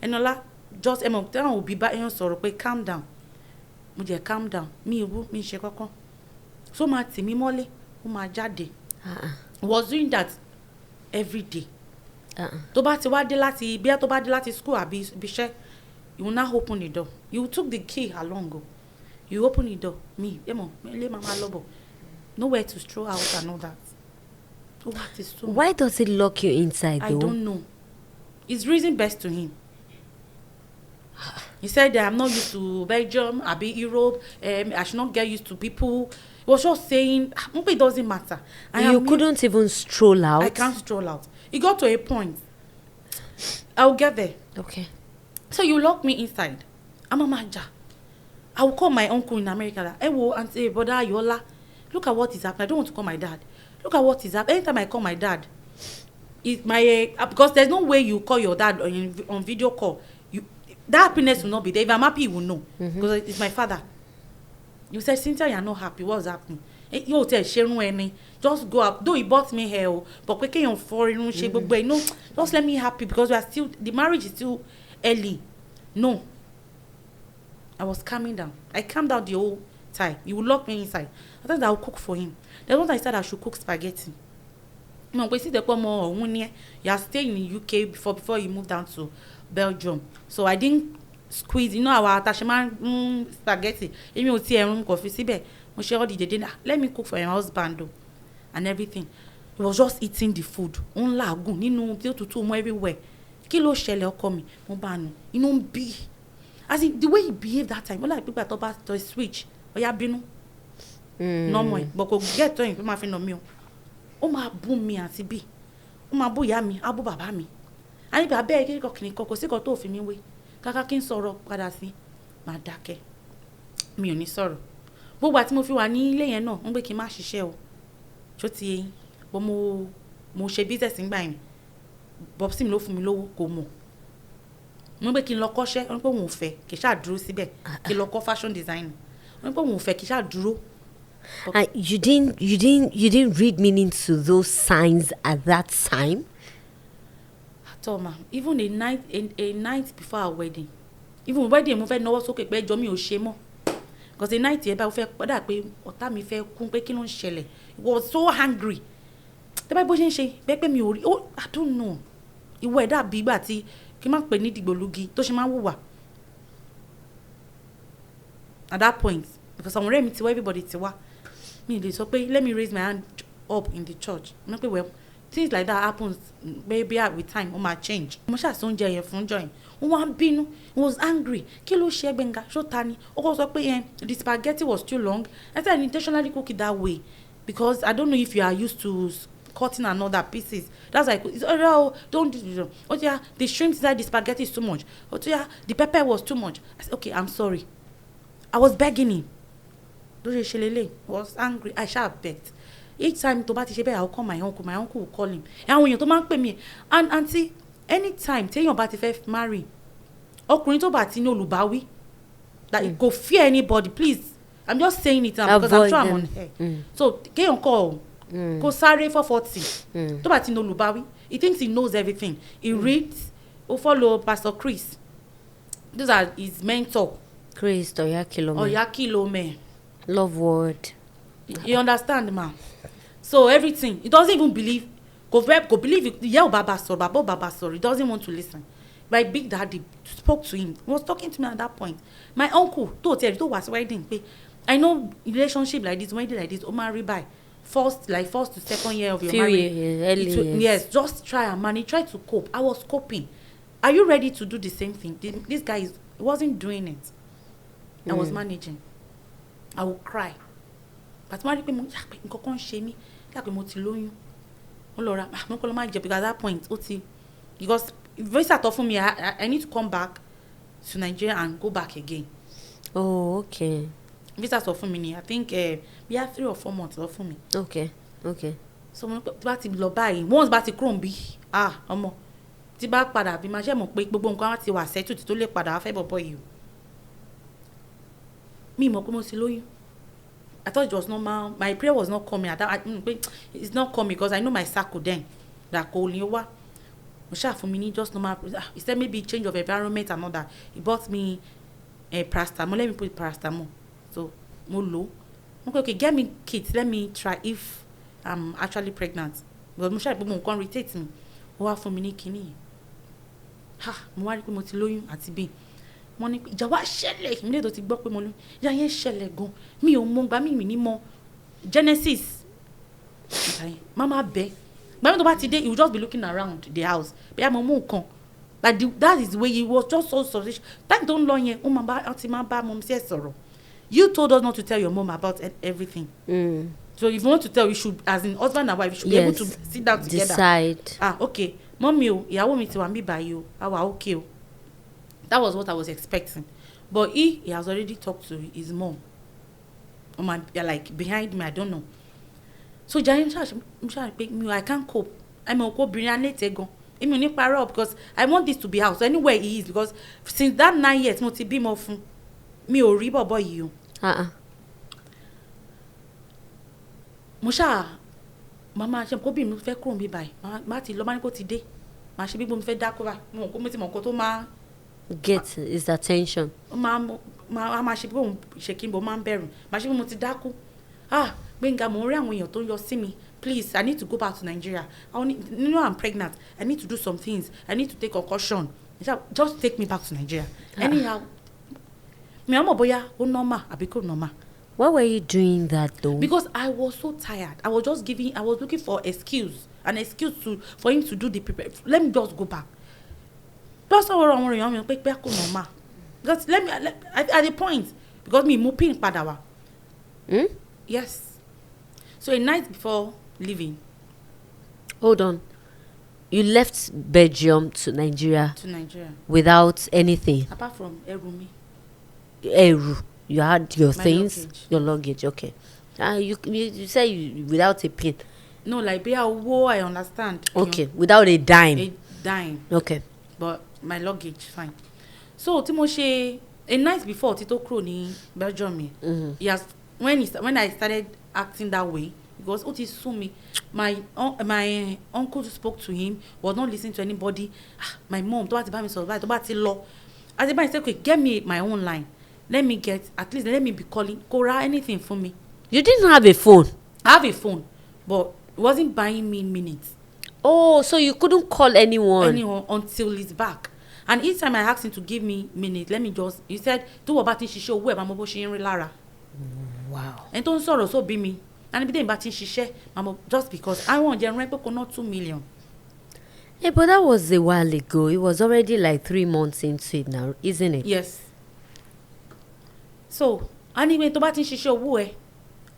Ẹnọlá, just ẹmọ tẹ́wọ̀n òbí bá èèyàn sọ̀rọ̀ pé calm down. Mo jẹ́ calm down. Mi ìwú, mi ṣe kankan. So máa tì mí mọ́lé, ó máa jáde. Was doing that every day. Tó bá ti wá dé láti bí tó bá dé láti school àbí iṣẹ́, you will now open the door. You took the key along. You open the door. Me, mama lobo. Nowhere to stroll out and all that. Oh, what is so? Why does it lock you inside, though? I don't know. It's reason best to him. He said that I'm not used to Belgium, I be Europe, I should not get used to people. He was just saying, it doesn't matter. You couldn't even stroll out? I can't stroll out. It got to a point. I'll get there. Okay. So you lock me inside. I'm a manager. I will call my uncle in America. I will and say, brother Yola, look at what is happening. I don't want to call my dad. Look at what is happening. Anytime I call my dad, it's my because there's no way you call your dad on video call. That happiness will not be there. If I'm happy, you will know because it's my father. You said, Cynthia, you're not happy. What's happening? You tell Sharon, just go up. Though he bought me hair, but we can't foreign shape. But no, just let me happy because we are still the marriage is still early. No. I was calming down. I calmed down the whole time. He would lock me inside. I thought I would cook for him. Then once I said I should cook spaghetti. No, but see the more you are staying in the UK before you moved down to Belgium. So I didn't squeeze, our attachment spaghetti. Let me cook for my husband and everything. He was just eating the food. Everywhere. Kilo shele ọkọ mi, mo bá nu. Inú ń bí. As in the way he behaved that time, like people talk about to switch. Oya bínú. No more. But go get to him, pe ma fi no mi o. Ó máa bú mi àti bí. Ó máa bú ìyá mi, á bú bàbá mi. Ani be abeg kini kan kò sí kan tó fi mi wé. Kàkà kí n sọ̀rọ̀ padà sí. Má dákẹ́. Mi ò ní sọ̀rọ̀. Gbogbo àti mo fi wà ní ilé yẹn náà, ń gbé kí n má ṣiṣẹ́ o. Ṣó ti yé yín. But mo ṣe business ngbà yẹn. Bob sim ló fún mi lówó kò mọ̀. Mo gbé kí n lọ kọ́ṣẹ́, wọ́n ní pé òun ò fẹ́ kí ṣáà dúró síbẹ̀ kí lọ kọ́ fashion design. Wọ́n ní pé òun ò fẹ́ kí ṣáà dúró. You didn't read meaning to those signs at that time? At all, ma. Even a night before our wedding. Even wedding mo fẹ́ náwó sókè pé ẹjọ́ mi ò ṣe mọ́. Because the night yẹn bá fẹ́ padà pé ọ̀tá mi fẹ́ kún pé kí ló ń ṣẹlẹ̀. He was so angry. Tẹ́bá bó ṣe ń ṣe bẹ́ẹ̀ pé mi ò rí I don't know. Ìwọ ẹ̀dá bí ìgbà tí kí n má pè ní dìgbòlugi tó ṣe máa ń wùwà. At that point, because àwọn ọ̀rẹ́ mi ti wá, everybody ti wá. Mi lè sọ pé let me raise my hand up in the church. Mo pé well, things like that happens maybe with time, ó máa change. Mo ṣàṣọ oúnjẹ yẹn fún join. Ó wá ń bínú. He was angry. Kí ló ṣe Gbénga? Ṣó ta ni? Ó kọ́ sọ pé the spaghetti was too long. I said I intentionally cook it that way because I don't know if you are used to cutting another pieces. That's like, don't do. Oh yeah, the shrimp inside the spaghetti is too much. Oh yeah, the pepper was too much. I said, okay, I'm sorry. I was begging him. He was angry. I shall begged. each time tó bá ti ṣe bẹ́ẹ̀ I will call my uncle will call him àwọn èèyàn tó máa ń pè mí and aunty anytime téèyàn bá ti fẹ́ marry ọkùnrin tó bá ti ní olùbáwí like go fear anybody please I'm just saying it now because I'm sure I'm on air so kéèyàn kọ́ kó sáré 440 tó bá ti ní olùbáwí he thinks he knows everything he reads ó follow Pastor Chris those are his mentor Chris Oyakilome love word. You understand ma so everything he doesn't even believe go believe ìyá ò bàbá sọ̀rọ̀ bàbá ò bàbá sọ̀rọ̀ he doesn't want to listen my big daddy spoke to him he was talking to me at that point my uncle tó was wedding pé I know relationship like this wedding like this o ma rí báyìí first to second year of your marriage yes just try and manage try to cope I was coping are you ready to do the same thing this guy wasn't doing it I was managing I would cry but ma rí pé mo nǹkan kan ṣe mí pé mo ti lóyún ó lọ ra mo kọ́ ló máa jẹ because at that point ó ti because visa tó fún mi I need to come back to Nigeria and go back again. Oh, okay. Visa tó fún mi ni I think we have 3 or 4 months lọ fún mi. Okay. So mo bá ti lọ báyìí once bá ti kúrò bí ọmọ tí bá padà bí máa ṣe mọ̀ pé gbogbo nǹkan á ti wà settled tó lè padà wá fẹ́ bọ̀bọ̀ yìí o. Mi mọ̀ pé mo ti lóyún. I thought it was normal. My prayer was not coming. It's not coming because I know my circle then. That kò ní wá. Mo ṣáà fún mi ní just normal. He said maybe change of environment and all that. He bought me paracetamol. Let me put paracetamol. So mo lò. Okay, get me kits. Let me try if I'm actually pregnant. Because mo ṣáà pé mo nǹkan irritate me. Ó wá fún mi ní kíní. Mo wá rí pé mo ti lóyún àti bí. Mo ní ìjà wá ṣẹlẹ̀ mi lè tó ti gbọ́ pé mo lóyún ìjà yẹn ṣẹlẹ̀ gan mi ò mọ gbà mí ní mọ Genesis mama bẹ gbàmí tó bá ti dé he will just be looking around the house bí a mọ mú nǹkan like that is the way he was just so selfish time tó ń lọ yẹn ó ti máa bá mom sí ẹ sọ̀rọ̀ you told us not to tell your mom about everything so if you want to tell you should as in husband and wife you should be able to sit down together decide okay mọ́mí o ìyàwó mi ti wà mí báyìí o àwa okay o. That was what I was expecting. But he has already talked to his mom. Like behind me, I don't know. So I can't cope. I'm a co-brilliant. I'm only parallel because I want this to be out. So anywhere he is, because since that 9 years, mo ti bímọ fún mi ò rí bọ̀bọ̀ yìí o. Mo ṣáà mama ṣe kó bí mi fẹ́ kúrò mi báyìí. Má ti lọ bá ní kó ti dé. Má ṣe bí mo fẹ́ dákú bá. Mo ti mọ̀ nǹkan tó máa get his attention. máa ṣe bí òun ṣe kí n bò máa ń bẹ̀rù máa ṣe bí mo ti dákú Gbénga mo ń rí àwọn èèyàn tó ń yọ sí mi please I need to go back to Nigeria I'm pregnant I need to do some things I need to take concussion just take me back to Nigeria anyhow mi àwọn bóyá ó normal àbí kò normal. Why were you doing that though? Because I was so tired I was looking for an excuse for him to do the prepare let me just go back. Plus àwọn èèyàn mi pé kò normal because at the point because me mo pin padà wá. Yes. So a night before leaving. Hold on. You left Belgium to Nigeria. Without anything. Apart from ẹrù mi. Ẹrù. You had your My things. Luggage. Your luggage. Okay. You say you without a pin. No, like be I understand. Okay. Without a dime. A dime. Okay. But my luggage fine. So tí mo ṣe a night before Tito kúrò ní Belgium yes when I started acting that way because ó ti sú mi my uncle spoke to him was not listening to anybody my mom tó bá ti bá mi sọ̀rọ̀ tó bá ti lọ àti báyìí say okay get me my own line let me be calling kó ra anything for me. You didn't have a phone? I have a phone but it wasn't buying me minutes. Oh, so you couldn't call anyone until he's back. And each time I asked him to give me minutes, he said, tó wọ́n bá ti ń ṣiṣẹ́ owó ẹ̀ máa mọ bó ṣe ń rí lára. Wow. Ẹni tó ń sọ̀rọ̀ só bí mi. And bí dẹ́yìn bá ti ń ṣiṣẹ́, máa just because I want jẹun rẹ́ pé kò ná 2 million. Yeah, but that was a while ago. It was already like 3 months into it now, isn't it? Yes. So, anyway, tó bá ti ń ṣiṣẹ́ owó ẹ̀,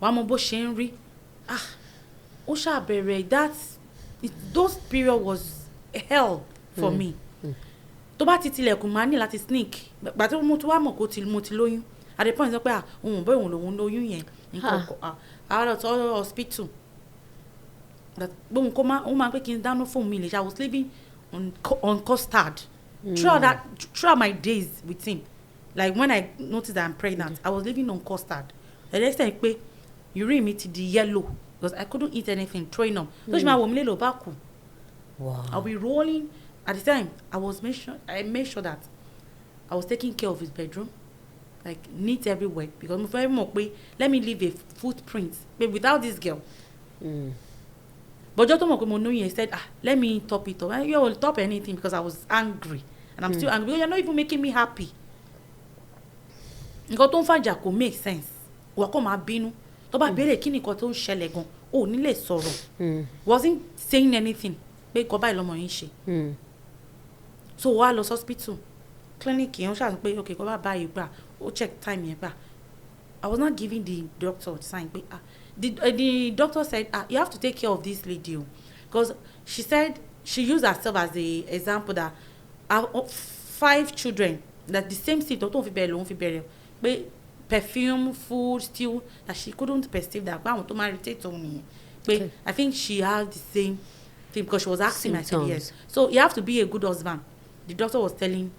wàá mọ bó ṣe ń rí. Ó ṣàbẹ̀rẹ̀ those period was hell for me. Tó bá ti tilẹ̀kùn máa ní láti sneak gbà tí mo ti wá mọ̀ kó mo ti lóyún at the point sọ pé òun bẹ́ẹ̀ òun lòun lóyún yẹn nǹkan àárọ̀ tó hospital that woman picking down for me. I was living on custard throughout my days with him. Like when I noticed that I'm pregnant, I was living on custard. The next time urine me to the yellow because I couldn't eat anything, throwing up. So wow. I'll be rolling. At the time, I made sure that I was taking care of his bedroom, like neat everywhere, because let me leave a footprint. But without this girl. But just he said, let me top it up. You will top anything because I was angry. And I'm still angry. Because you're not even making me happy. Nǹkan tó ń fàjà kò make sense. Wà kọ́ máa bínú. Tó bá béèrè kí ni nǹkan tó ń ṣẹlẹ̀ gan, ò ní lè sọ̀rọ̀. Wasn't saying anything. Pé kọ́ báyìí lọ́mọ yín ṣe. So wà lọ hospital. Clinic yẹn ó ṣàtúnṣe pé okay kọ́ bá báyìí gbà. Ó check time yẹn gbà. I was not giving the doctor sign pé the doctor said you have to take care of this lady because she said she used herself as the example that 5 children that the same seat don't fi bẹ̀rẹ̀ pé perfume food still that she couldn't perceive that àwọn tó máa irritate òun nìyẹn pé I think she had the same thing because she was asking. I said yes, so you have to be a good husband. The doctor was telling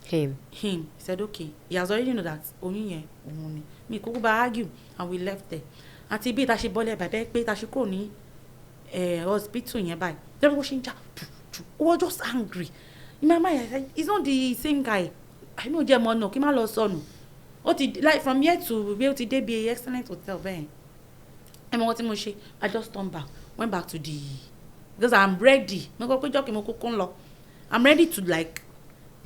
him he said okay, he has already know that oyún yẹn òun ni mi kúkú bá argue and we left there. Àti bí ta ṣe bọ́lẹ̀ bàbá pé ta ṣe kúrò ní hospital yẹn báyìí then wọ́n ṣe ń jà we were just angry in my mind. I said it's not the same guy. I know jẹ́ mọ́ náà kí n má lọ sọnù ó ti like from here to bí ó ti dé bí excellent hotel bẹ́ẹ̀ ẹ mọ wọn tí mo ṣe I just turned back, went back to the because I'm ready mo kọ́ pé jọ́kì mo kúkú ń lọ I'm ready to like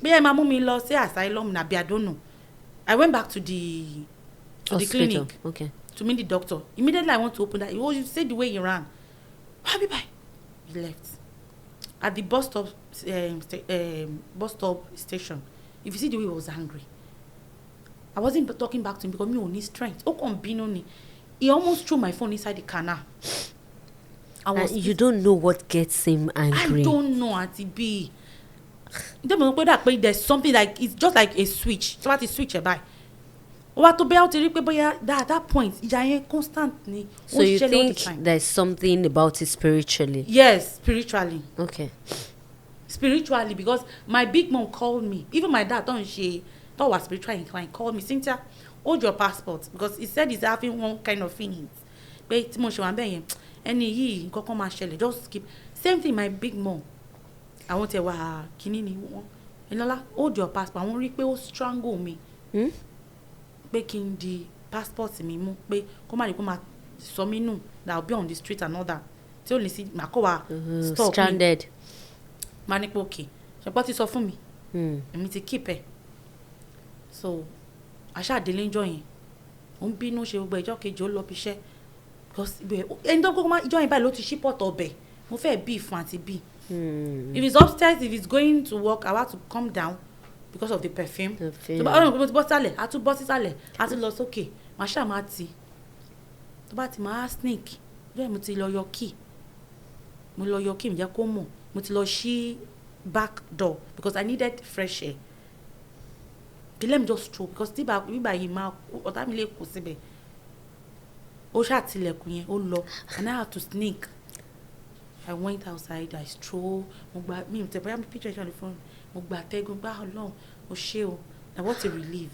bí ẹ máa mú mi lọ sí asylum nàbí I don't know. I went back to the clinic. Okay. To meet the doctor. Immediately I want to open that. You said the way he ran. Bye. He left. At the bus stop station. If you see the way he was angry. I wasn't talking back to him because me only strength. He almost threw my phone inside the canal. You don't know what gets him angry. I don't know, Auntie B. There's something like it's just like a switch. So what is switch by? At that point, constantly. So you think there's something about it spiritually? Yes, spiritually. Okay. Spiritually, because my big mom called me. Even my dad thought was spiritually inclined. Called me, Cynthia, hold your passport, because he said he's having one kind of feelings. But just keep. Same thing, my big mom. I want to hold your passport. I want to strangle me. Making the passport mi mú pé kó má rí kó má sọ mí nù that I'll be on the street and all that tí ó lè sí màá kó wa stop stranded. Má ní pé okay ṣùgbọ́n ti sọ fún mi èmi ti keep ẹ̀ so aṣáàdélé ń jọ yẹn ó ń bínú ṣe gbogbo ẹjọ́ kejì ó lọ bí iṣẹ́ because ẹni tó kókó má ìjọ yẹn báyìí ló ti ṣí pọ̀tọ̀ ọbẹ̀ mo fẹ́ bí fún àti bí if it's upstairs if it's going to work I have to come down because of the perfume. So bá ọ̀rọ̀ ti bọ́ sálẹ̀ a tún bọ́ sísàlẹ̀ a tún lọ sókè màá ṣáà máa ti tó bá ti máa sneak bẹ́ẹ̀ mo ti lọ yọ key mi jẹ́ kó mọ̀ mo ti lọ ṣí back door because I needed fresh air. But let me just stroll because bíbá yìí máa ọ̀tá mi lè kó síbẹ̀ ó ṣàtìlẹ̀kùn yẹn ó lọ and I had to sneak. I went outside, I stroll mo gba mi tẹ̀ bóyá mi picture on the phone. Mo gba atẹ́gùn gbá Ọlọ́run o ṣé o and what a relief.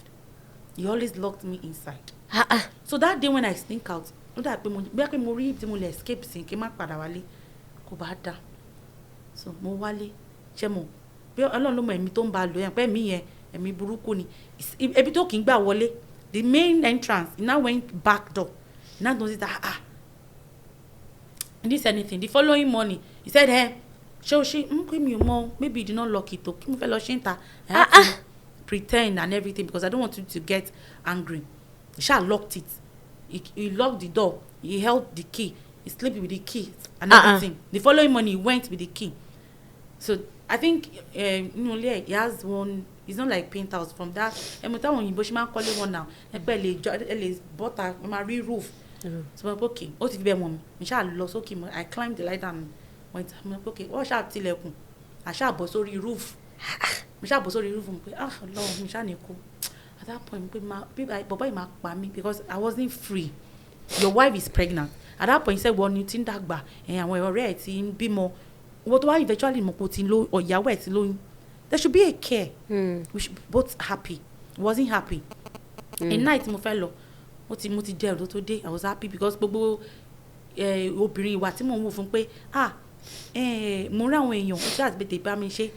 He always locked me inside. So that day when I sneak out ó dà pé mo rí tí mo lè escape sí kí n má padà wálé kò bá dà so mo wálé ṣé mo bí Ọlọ́run ló mọ ẹ̀mí tó ń ba lò yẹn pé ẹ̀mí yẹn ẹ̀mí burúkú ni ebi tó kì í gbà wọlé the main entrance he now went back door he now noticed that and this anything the following morning he said ṣé pé mi ò mọ maybe you did not lock it o kí mo fẹ́ lọ ṣe ń ta I had to pretend and everything because I don't want you to get angry. He sha locked it. He locked the door. He held the key. He slept with the key and everything. The following morning he went with the key. So I think he has one. It's not like paint house from that. Mo táwọn òyìnbó ṣe máa ń kọ́lé wọn now. Ẹgbẹ́ lè bọ́ta máa rí roof. So I'm okay. Ó ti fi bẹ́ẹ̀ mọ̀ mi ṣáà lọ sókè mo I climbed the ladder and went. I'm okay. Wọ́n ṣáà tilẹ̀kùn. Àṣà bọ́ sórí roof. Mo ṣáà bọ́ sórí roof mo pé Ọlọ́run mi ṣáà ní kú. At that point pé bàbá yìí máa pa mí because I wasn't free. your wife is pregnant at that point he said wọ́n ní tí ń dàgbà àwọn ọ̀rẹ́ ẹ̀ ti ń bímọ owó tó wá eventually mọ̀ pé ó ti lóyún ìyàwó ẹ̀ ti lóyún there should be a care. We should be both happy. Wasn't happy. A night mo fẹ́ lọ mo ti jẹ ẹ̀rọ tó dé I was happy because gbogbo obìnrin ìwà tí mò ń wò fún pé mo rí àwọn èèyàn mo ṣáà tètè bá mi ṣe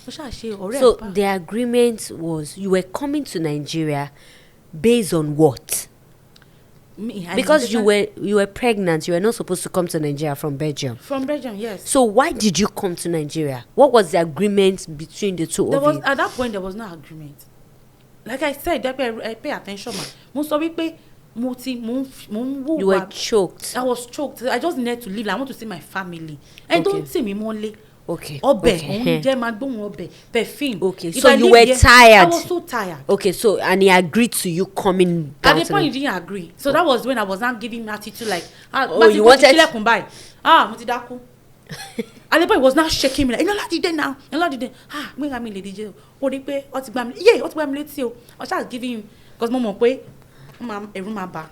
mo ṣáà ṣe ọ̀rẹ́ ẹ̀ So pa. the agreement was you were coming to Nigeria based on what? Because you were pregnant, you were not supposed to come to Nigeria from Belgium. From Belgium, yes. So why did you come to Nigeria? What was the agreement between the two of you? At that point there was no agreement. Like I said, I pay attention ma. Mo sọ wípé mo ń wò. You were choked. I was choked. I just needed to leave. I want to see my family. And don't see me mọ́lé. Okay. Ọbẹ̀ oúnjẹ máa gbóhùn ọbẹ̀ perfume. Okay, If so I you leave were there, tired. I was so tired. Okay, so and he agreed to you coming down At the to point he didn't agree. So that was when I was not giving him attitude like you wanted mo ti dákú. At the point he was not shaking me like Enola dìde now Enola dìde gbéra mi lè díje o rí pé ó ti gbá mi létí o I was just giving him because mo mọ̀ pé ẹ̀rù máa bà.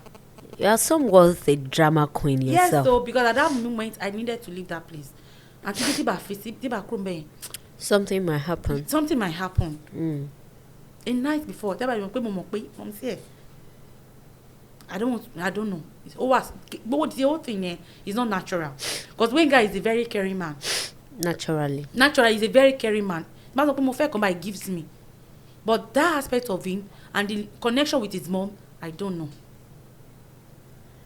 You are somewhat a drama queen yourself. Yes, so because at that moment I needed to leave that place. And tí bá kúrò ńbẹ̀ Something might happen. something might happen. A night before tẹ́bà yọ̀ pé mo mọ̀ pé mo sí ẹ̀ I don't know. It's always but the whole thing here is not natural because Wenga is a very caring man. Naturally. He's a very caring man. Bá sọ pé mo fẹ́ come by gives me. But that aspect of him and the connection with his mom, I don't know.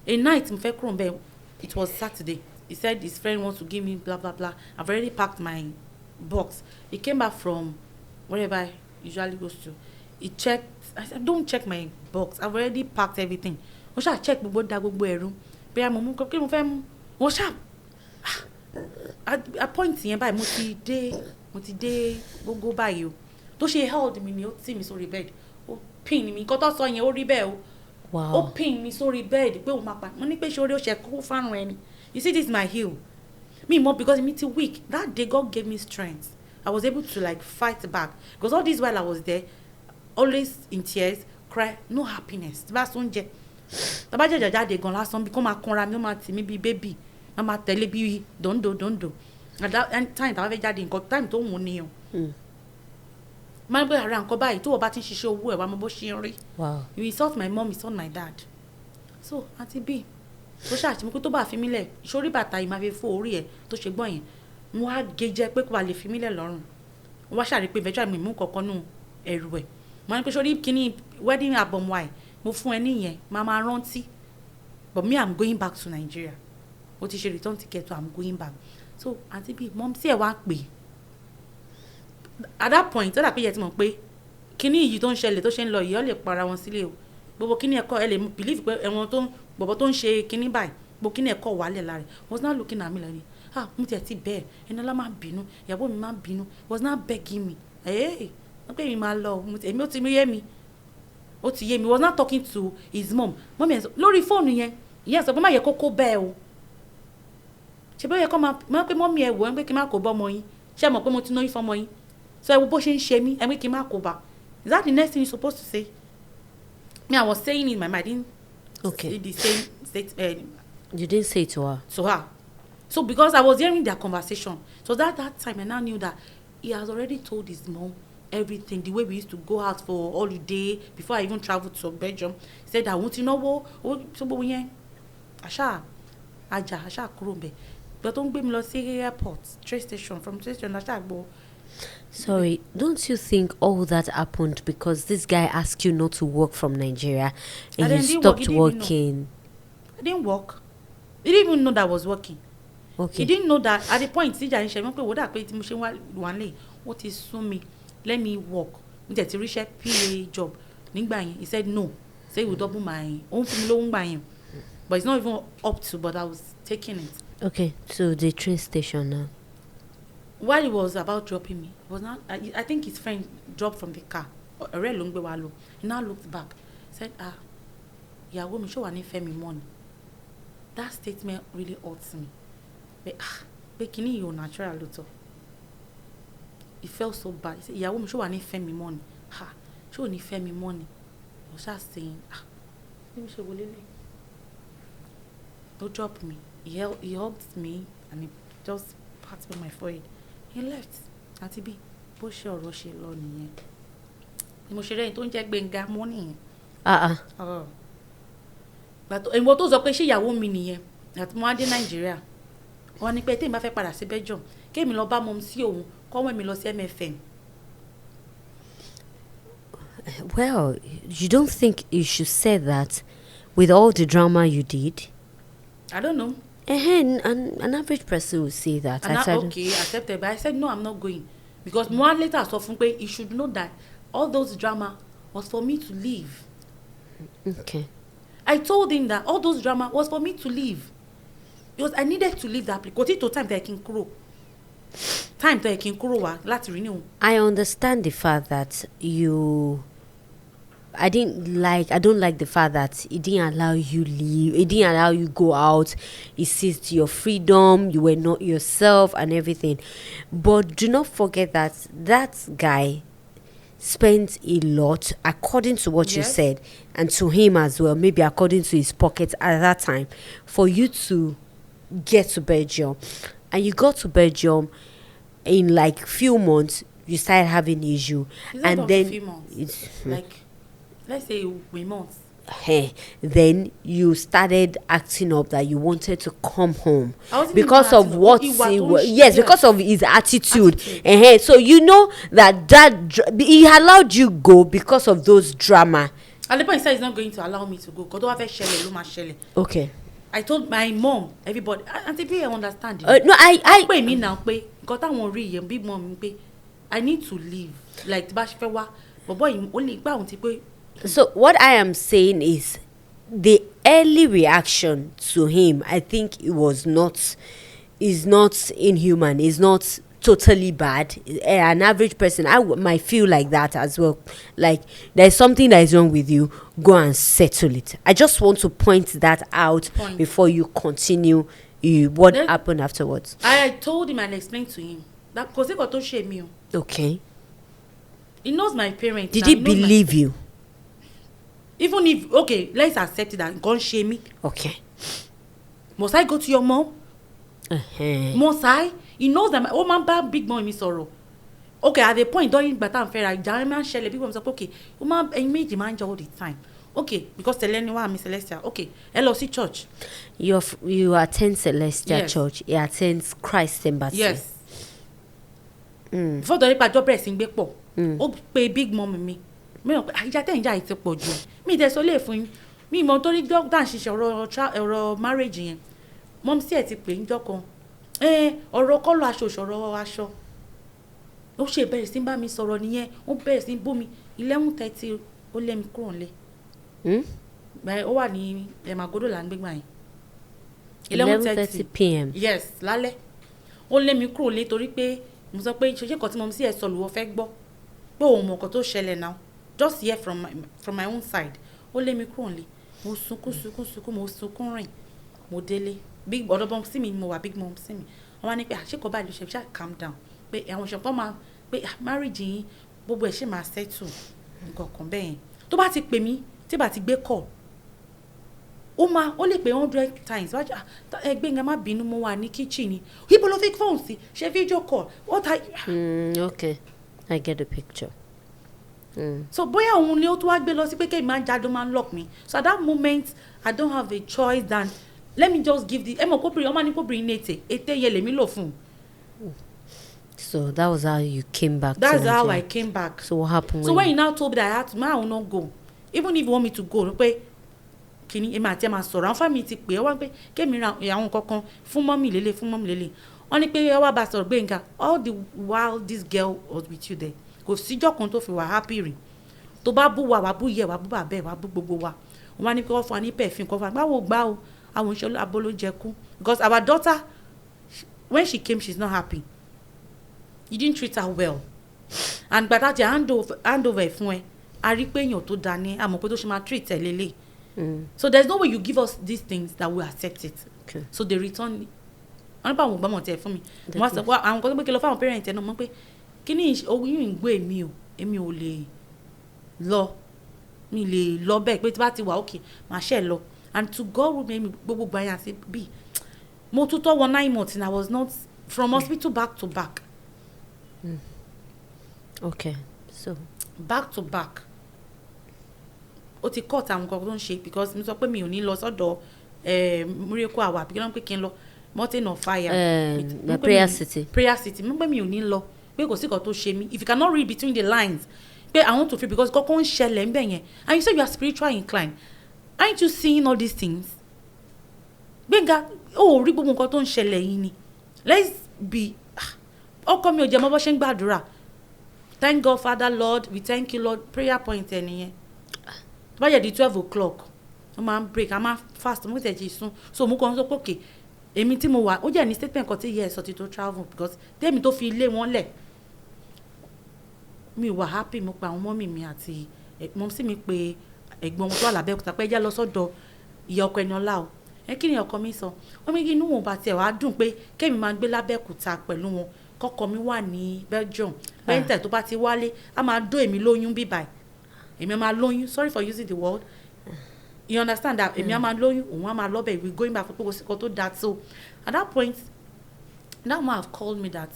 A night mo fẹ́ kúrò ńbẹ̀, it was Saturday. He said his friend wants to give me blah blah blah. I've already packed my box. He came back from wherever I usually goes to. He checked. I said, don't check my box. I've already packed everything. Mo ṣáà check gbogbo ẹrù. Bóyá mo mú kí mo fẹ́ mú. Mo ṣáà at point yẹn báyìí mo ti dé gbogbo báyìí o. Tó ṣe held mi ni ó tì mí sórí bed. Ó pin mi. Nǹkan tó sọ yẹn ó rí bẹ́ẹ̀ o. Wow. Ó pin mi sórí bed pé òun máa pa. Mo ní pé ṣe orí ó ṣe kó fárun ẹni. You see, this is my heel. Me more because me too weak. That day God gave me strength. I was able to like fight back. Because all this while I was there, always in tears, cry, no happiness. Taba sonje. Taba jáde gan lásán bí kò máa kanra mi ó máa tì mí bí baby. Má máa tẹ̀lé bí dondo. At that time taba fẹ́ jáde nǹkan time tó wù ní o. Má gbé ara nǹkan báyìí tó o bá ti ń ṣiṣẹ́ owó ẹ̀ wá mọ bó ṣe ń rí. Wow. You insult my mom, insult my dad. So, Auntie B, tó ṣàṣìmọ́ pé tó bá fi mí lẹ̀ ìṣòrí bàtà yìí máa fi fọ́ orí ẹ̀ tó ṣe gbọ́n yẹn mo wá gé jẹ́ pé kó ba lè fi mí lẹ̀ lọ́rùn wọ́n wá ṣàrí pé ìfẹ́jọ́ àmì mú kankan nù ẹ̀rù ẹ̀ mo ní pé sórí kíní wedding album wa ẹ̀ mo fún ẹ níyẹn máa rántí but me I'm going back to Nigeria mo ti ṣe return ticket so I'm going back so àti bí mọ́ tí ẹ̀ wá pè at that point ó dà pé yẹ ti mọ̀ pé kíní yìí tó ń ṣẹlẹ̀ tó ṣe ń lọ yìí ó lè para wọn sílé o gbogbo kíní ẹ̀kọ́ ẹ lè believe pé ẹ̀wọ̀n tó ń bọ̀bọ̀ tó ń ṣe kíní báyìí gbogbo kíní ẹ̀kọ́ wálẹ̀ lára was not looking at me like mo tiẹ̀ ti bẹ́ẹ̀ Enola máa bínú ìyàwó mi máa bínú was not begging me wọ́n pè mí máa lọ èmi ó ti yé mi was not talking to his mom mọ́mí ẹ̀ lórí fóònù yẹn ìyá ẹ̀ sọ pé má yẹ kókó bẹ́ẹ̀ o ṣe bẹ́ẹ̀ yẹ kó máa pé mọ́mí ẹ̀ wọ̀ ẹ́ pé kí n má kó bọ́ ọmọ yín ṣé ẹ mọ̀ pé mo ti lóyún fọmọ yín so ẹ wo bó ṣe ń ṣe mí ẹ pé kí n má kó bá is that the next thing you supposed to say me I was saying in my mind I didn't Okay. the same You didn't say it to her. So because I was hearing their conversation, so that time I now knew that he has already told his mom everything, the way we used to go out for holiday before I even traveled to Belgium. He said I want to know so bo yen asha kúrò ńbẹ̀ but don't gbé mi lọ sí airport train station from train station asha gbo. Sorry, don't you think all that happened because this guy asked you not to work from Nigeria and you stopped working? I didn't work. He didn't even know that I was working. Okay. He didn't know that at the point tíjà ń ṣe mọ́ pé wò dà pé tí mo ṣe wà nílé ó ti sún mi let me work mo tẹ̀ ti ríṣẹ́ PA job nígbà yẹn he said no say he will double my òun fún mi lówó ńgbà yẹn but it's not even up to but I was taking it. Okay, so the train station now. While he was about dropping me was not I think his friend dropped from the car ọ̀rẹ́ ló ń gbé wa lọ he now looked back said ìyàwó mi ṣó wà ní fẹ́mi money that statement really hurts me pé kíní yìí ò natural lóòótọ́ it felt so bad ìyàwó mi ṣó wà ní fẹ́mi money ṣó ò ní fẹ́mi money I was just saying bí mo ṣe wọlé lẹ́yìn Don't drop me. He hugged me and he just pat on my forehead. He left. Àti bí bó ṣe ọ̀rọ̀ ṣe lọ nìyẹn. Mo ṣe rẹ́yìn tó ń jẹ́ Gbénga mọ́ nìyẹn. Ìwọ tó sọ pé ṣé ìyàwó mi nìyẹn àti mo wá dé Nàìjíríà. Wọ́n ní pé tí n bá fẹ́ padà sí Belgium kémi lọ bá mọ́m sí òun kọ́ wọ́n mi lọ sí MFM. Well, you don't think you should say that with all the drama you did? I don't know. An average person would say that. Okay, accepted. But I said, no, I'm not going. Because more later I saw from Pei, you should know that all those drama was for me to leave. Okay. I told him that all those drama was for me to leave. Because I needed to leave that place. Because it to time that I can grow. Time that I can grow, let's renew. I understand the fact that I don't like the fact that it didn't allow you leave, it didn't allow you go out, it seized your freedom, you were not yourself and everything. But do not forget that guy spent a lot, according to what you said, and to him as well, maybe according to his pocket at that time, for you to get to Belgium. And you got to Belgium in like few months, you started having issue. And then few months. It's like, let's say we months. Then you started acting up that you wanted to come home because of what because of his attitude. So you know that he allowed you go because of those drama. At the point he said he's not going to allow me to go because okay. I told my mom, everybody, Auntie B, I understand. No, I pay me now, pay. Got that one real big mom pay. I need to leave. Like Bashfewa, but boy, only bound to pay. So what I am saying is the early reaction to him, I think it was not inhuman, is not totally bad. An average person, I might feel like that as well. Like there's something that is wrong with you, go and settle it. I just want to point that out before you continue what happened afterwards. I told him and explained to him that because he got to shame me. Okay. He knows my parents. Did he believe you? Even if, okay, let's accept it and God shame me. Okay. Must I go to your mom? Must I? He knows that my man big mom is sorrow. Okay, at the point during Batam Fair, I man share big mom say, okay, man image man all the time. Okay, because Teleniwa and Celestia. Okay, LOC Church. You attend Celestia Church. He attends Christ Embassy. Yes. Before the job pressing big po. Oh, pay big mom me. Me àyíjà tẹ̀ ń jà ìtì pọ̀ jù mi ìdẹ̀ sọ lè fún yín mi ìmọ̀ torí dókítà ń ṣiṣẹ́ ọ̀rọ̀ marriage yẹn mọ́m sí ẹ̀ ti pè ń jọ́kan ọ̀rọ̀ kọ́lọ̀ aṣọ òṣòro aṣọ ó ṣe bẹ̀rẹ̀ sí bá mi sọ̀rọ̀ nìyẹn ó bẹ̀rẹ̀ sí bú mi 11:30 ó lé mi kúrò nílé ó wà ní Magodo là ń gbégbá yẹn 11:30 p.m. yes lálẹ́ ó lé mi kúrò nílé torí pé mo sọ pé ṣe kan tí mọ́m sí ẹ̀ sọ lùwọ́ fẹ́ gbọ́ pé òun mọ̀ nǹkan tó ṣẹlẹ̀ náà just hear from my own side ó lé mi kúrò nílé mo sunkún mo sunkún rìn mo délé big ọ̀dọ̀ bọ́m sí mi mo wà big mom sí mi wọ́n wá ní pé àṣekọ̀ báyìí ló ṣe ṣáà calm down pé àwọn ìṣẹ̀pọ̀ máa pé marriage yín gbogbo ẹ̀ ṣe máa settle nǹkan kan bẹ́ẹ̀ yẹn tó bá ti pè mí tí bá ti gbé call ó lè pè 100 times wájú ẹgbẹ́ yẹn má bínú mo wà ní kitchen ni ibo ló fi phone sí ṣe video call okay, I get the picture. So bóyá òun ni ó tún wá gbé lọ sí pé kéèmí máa ń jáde máa ń lock me so at that moment I don't have a choice than let me just give the ẹmọ kóbìnrin ọmọ ní kóbìnrin ní ètè yẹ lèmi lò fún. So that was how you came back. That's how I came back. So what happened? So when you now told me that I had to, I will not go even if you want me to go pé kìíní èmi àti ẹ máa sọ̀rọ̀ àwọn family ti pè é wá pé kéèmí ra àwọn kankan fún mọ́mì lélẹ̀ wọ́n ní pé ẹ wá bá sọ̀rọ̀ Gbénga all the while this girl was with you there kò síjọ́ kan tó fi wà happy rìn tó bá bú wa wà bú yẹ wà bú bàbẹ́ wà bú gbogbo wa wọ́n wá ní pé wọ́n fún wa ní perfume kan fún wa báwo gbá o àwọn ìṣòro abolójẹkú because our daughter when she came she's not happy you didn't treat her well and gbàtà jẹ hand over fún ẹ a rí pé èèyàn tó dáa ní àmọ́ pé tó ṣe máa treat ẹ lélẹ̀ so there's no way you give us these things that we accept it so they return wọ́n ní bá àwọn ògbọ́mọ̀ tẹ̀ fún mi wọ́n sọ pé àwọn kan tó gbé kí lọ fáwọn parent ẹ̀ náà mọ̀ pé kí ni owó yìí ń gbé èmi ò lè lọ bẹ́ẹ̀ pé tí bá ti wà òkè máa ṣẹ̀ lọ and to God who made me gbogbo gba yẹn àti bí mo tún tọ́ wọ 9 months and I was not from hospital back to back. Okay, so back to back ó ti cut àwọn nǹkan tó ń ṣe because mo sọ pé mi ò ní lọ sọ́dọ̀ miracle hour àbí kí ló ń pè kí n lọ mountain of fire the prayer city mo pé mi ò ní lọ pé kò sí nǹkan tó ṣe mí if you cannot read between the lines pé I want to feel because kọ́kọ́ ń ṣẹlẹ̀ ń bẹ̀ yẹn and you say you are spiritual inclined aren't you seeing all these things gbẹ̀ngà ó rí gbogbo nǹkan tó ń ṣẹlẹ̀ yìí ni let's be ọkọ mi ò jẹ́ mọ́ bọ́ ṣe ń gbàdúrà thank God Father Lord we thank you Lord prayer point ẹ̀ nìyẹn bá yẹ di 12 o'clock wọ́n máa ń break a máa fast mo tẹ̀ jí sùn so mo kàn ń sọ pé okay èmi tí mo wà ó jẹ́ ní statement kan tí yẹ ẹ̀ sọ ti tó travel because tèmi tó fi ilé wọn lẹ̀ mi wà happy mo pa àwọn mọ́mì mi àti mọ́ sí mi pé ẹ̀gbọ́n wọn tó wà lábẹ́òkúta pé ẹjẹ́ lọ sọ́dọ̀ ìyá ọkọ ẹni ọlá o kí ni ọkọ mi sọ wọ́n mi inú wọn bá tiẹ̀ wá dùn pé kémi máa gbé lábẹ́òkúta pẹ̀lú wọn kọ́kọ́ mi wà ní Belgium bẹ́ńtẹ̀ tó bá ti wálé a máa dó èmi lóyún bíbáyìí èmi máa lóyún sorry for using the word you understand that èmi á máa lóyún òun á máa lọ́bẹ̀ we going back for pé kò sí kan tó dáa so at that point that man have called me that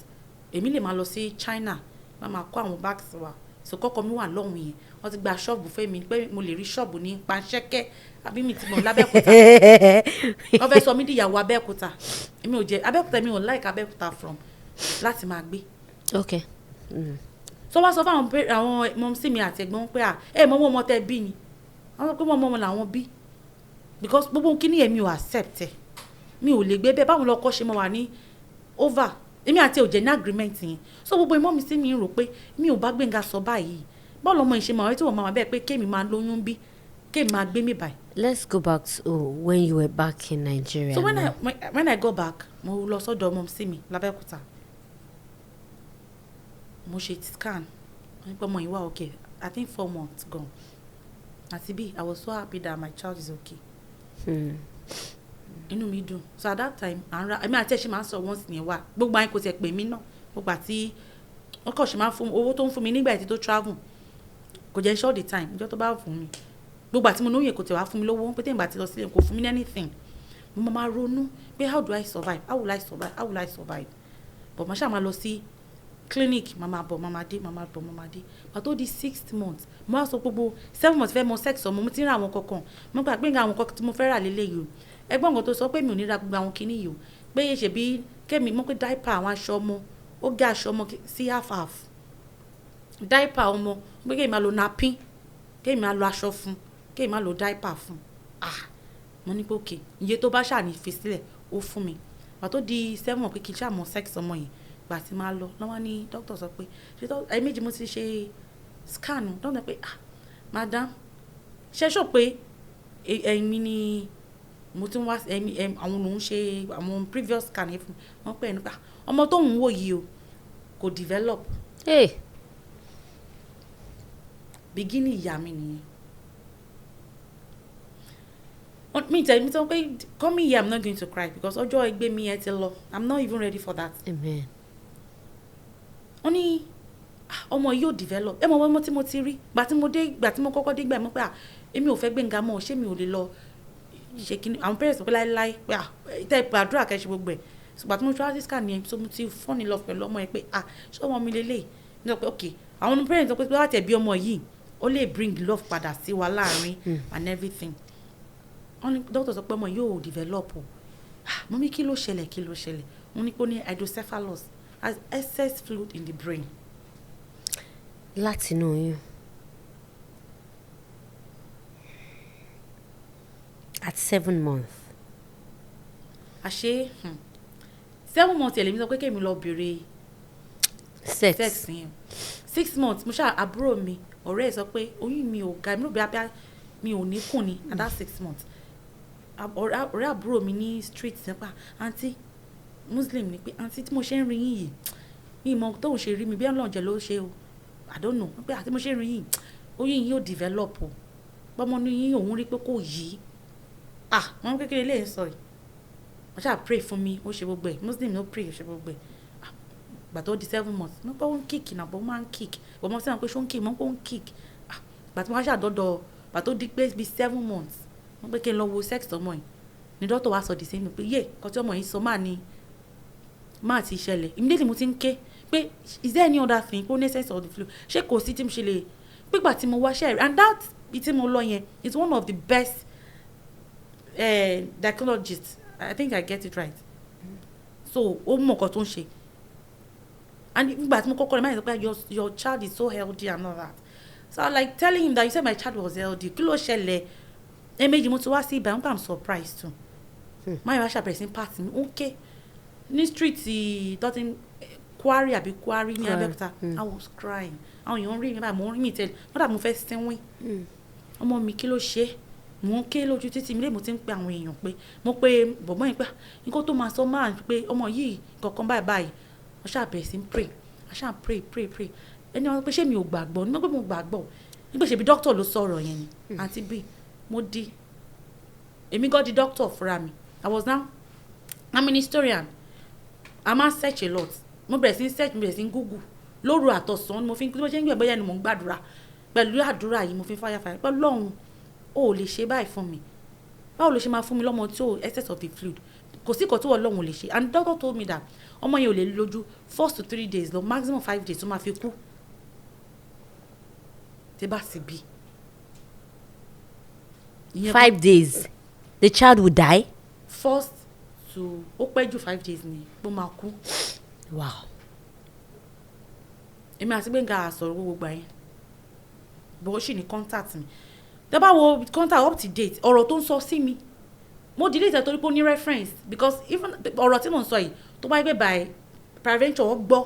èmi lè máa lọ sí China máa kó àwọn bags wa so kọ́kọ́ mi wà lọ́hùn yẹn wọ́n ti gba ṣọ́ọ̀bù fún mi pé mo lè rí ṣọ́ọ̀bù ní Panṣẹ́kẹ́ àbí mi ti mọ̀ lábẹ́òkúta wọ́n fẹ́ sọ mí di ìyàwó Abẹ́òkúta èmi ò jẹ́ Abẹ́òkúta mi ò like Abẹ́òkúta from láti máa gbé. okay. so wá sọ fún àwọn mọ̀mísí mi àti ẹ̀gbọ́n pé mọ́mọ́ ọmọ tẹ bí ni wọ́n sọ pé mọ́mọ́ ọmọ làwọn bí because gbogbo kíní yẹn mi ò accept ẹ̀ mi ò lè gbé bẹ́ẹ̀ báwo lọkọ ṣe mọ́ wà ní over èmi àti òjẹ́ ní agreement yẹn so gbogbo mọ̀mísí mi rò pé mi ò bá Gbénga sọ báyìí bọ́ọ̀lù ọmọ ìṣe màá tí wọ́n máa bẹ́ẹ̀ pé kémi máa lóyún bí kémi máa gbé mi báyìí. Let's go back to when you were back in Nigeria. So when I go back mo lọ sọ́dọ̀ mọ̀mísí mi lábẹ́òkúta mo ṣe scan wọ́n ní pé ọmọ yìí wà okay I think 4 months gone àti bí I was so happy that my child is okay. Inú mi dùn so at that time èmi àti ẹ̀ ṣe máa ń sọ once ní wá gbogbo àyìn kò tiẹ̀ pè mí náà gbogbo àti wọ́n kàn ṣe máa ń fún owó tó ń fún mi nígbà tí tó travel kò jẹ́ all the time ìjọ tó bá fún mi gbogbo àti mo lóye kò tẹ̀ wá fún mi lówó pé tẹ̀yìnbà ti lọ sílẹ̀ kò fún mi ní anything mo máa ronú pé how do I survive how will I survive but mo ṣáà máa lọ sí clinic mama bọ̀ mama dé pàtó di 6th month mo wá sọ gbogbo 7 months fẹ́ mọ sex ọmọ mo ti ń ra àwọn kankan mo gbà pé àwọn kankan tí mo fẹ́ rà lélẹ́yìí o ẹgbọ́n nǹkan tó sọ pé mi ò ní ra gbogbo àwọn kinní yìí o pé ṣe bí kẹ́mi mọ́ pé diaper àwọn aṣọ ọmọ ó gé aṣọ ọmọ sí half diaper ọmọ pé kéèmí máa lo napin kéèmí máa lo aṣọ fún kéèmí máa lo diaper fún mo ní pé òkè iye tó bá ṣàní fi sílẹ̀ ó fún mi pàtó di 7 months pé kì í ṣàmọ̀ sex ọmọ yìí gbà tí máa lọ lọ́wọ́ ní dókítà sọ pé ẹ méjì mo ti ṣe scan dókítà pé madam ṣe sọ pé ẹ̀yin ni mo ti ń wá àwọn lòún ṣe àwọn previous scan yẹn fún wọn pé ẹnu pa ọmọ tó ń wò yìí o kò develop. beginning ìyá mi nìyẹn mi tell me pé coming here I'm not going to cry because ọjọ́ ẹgbẹ́ mi ẹ ti lọ I'm not even ready for that. Amen. wọ́n ní ọmọ yóò develop ẹ mọ ọmọ tí mo ti rí gbà tí mo kọ́kọ́ dé gbà mọ́ pé èmi ò fẹ́ Gbénga mọ́ ṣé mi ò lè lọ ṣe kí ni àwọn parents pé láéláé pé tẹ́ ẹ àdúrà kẹ́ ṣe gbogbo ẹ̀ ṣùgbọ́n tí mo try this scan yẹn so mo ti fall in love pẹ̀lú ọmọ yẹn pé ṣé ọmọ mi lélẹ̀ ní ọ̀pẹ ok àwọn parents sọ pé láti ẹ̀bí ọmọ yìí ó lè bring love padà sí wa láàrin and everything wọ́n ní doctor sọ pé ọmọ yóò develop o mo ní kí ló ṣẹlẹ̀ wọ́n ní pé ó ní hydrocephalus has excess fluid in the brain. láti inú oyún at 7 months. àṣé 7 months yẹn lèmi sọ pé kémi lọ bèrè sex yẹn 6 months mo ṣáà àbúrò mi ọ̀rẹ́ ẹ̀ sọ pé oyún mi ò ga mi ò bí abíá mi ò ní kùn ní at that 6 months ọ̀rẹ́ àbúrò mi ní street nípa àǹtí muslim ni pé àǹtí tí mo ṣe ń rí yín yìí mi mọ tóun ṣe rí mi bí ọlọ́ọ̀jẹ̀ ló ṣe o I don't know pé àti mo ṣe ń rí yín oyún yìí yóò develop o bọ́mọ ní yín òun rí pé kò yí wọ́n kékeré lè sọ yìí wọ́n ṣáà pray fún mi ó ṣe gbogbo ẹ̀ muslim ló pray ó ṣe gbogbo ẹ̀ gbà tó di 7 months mo pé ó ń kick náà bó máa ń kick bó mọ́ sí àwọn pé ṣó ń kick mọ́ pé ó ń kick gbà tí wọ́n ṣàdọ́dọ̀ gbà tó di pé bíi 7 months wọ́n pé kí n lọ wo sex ọmọ yìí ni doctor wa sọ the same pé yé kọ́ tí ọmọ yìí sọ máa ti ṣẹlẹ̀ immediately mo ti ń ké pé is there any other thing pé ó ní sense of the flu ṣé kò sí tí mo ṣe lè pígbà tí mo wá ṣe and that bí tí mo lọ yẹn is one of the best gynecologist I think I get it right so ó mọ̀ nǹkan tó ń ṣe and nígbà tí mo kọ́kọ́ rẹ̀ máa ń sọ pé your child is so healthy and all that so I like telling him that you said my child was healthy kí ló ṣẹlẹ̀ ẹ̀ẹ̀mejì mo ti wá sí ibà I'm surprised too máa yọ aṣàbẹ̀rẹ̀ sí pàtì mi okay ní street dọ́tí Quarry àbí Quarry ní Abẹ́òkúta I was crying àwọn èèyàn rí mi báyìí mo rí mi tẹ́lẹ̀ wọ́n dàbí mo fẹ́ sínwín ọmọ mi kí ló ṣe mo ń ké lójú títí mi lè mo ti ń pe àwọn èèyàn pé mo pe bọ̀bọ́ yẹn pé nǹkan tó máa sọ máa pé ọmọ yìí kankan báyìí wọ́n ṣàbẹ̀rẹ̀ sí pray àṣà pray ẹni wọn pé ṣé mi ò gbàgbọ́ ní pé mo gbàgbọ́ nígbà ṣe bí doctor ló sọ̀rọ̀ yẹn ni àti bí mo di èmi gan di doctor fúnra mi I'm an historian I ma search a lot mo bẹ̀rẹ̀ sí search mo bẹ̀rẹ̀ sí Google lóru àtọ̀sán mo fi ń ṣe ń gbẹ̀ bóyá ni mo ń gbàdúrà pẹ̀lú àdúrà yìí mo fi fire pẹ̀lú Ọlọ́run ó lè ṣe báyìí fún mi báwo ló ṣe máa fún mi lọ́mọ tí ó excess of the fluid kò sí nǹkan tí Ọlọ́run lè ṣe and doctor told me that ọmọ yẹn ò lè lójú 4 to 3 days lọ maximum 5 days tó máa fi kú tí bá sì bí. 5 days the child will die. First to ó pẹ́ jù 5 days ni bó máa kú. Wow. èmi àti Gbénga àsọ̀rọ̀ gbogbo yẹn bó ó sì ní contact mi tẹ́ bá wo contact up to date ọ̀rọ̀ tó ń sọ sí mi mo delete ẹ̀ torí pé ó ní reference because even ọ̀rọ̀ tí mo ń sọ yìí tó bá gbé by prevention ó gbọ́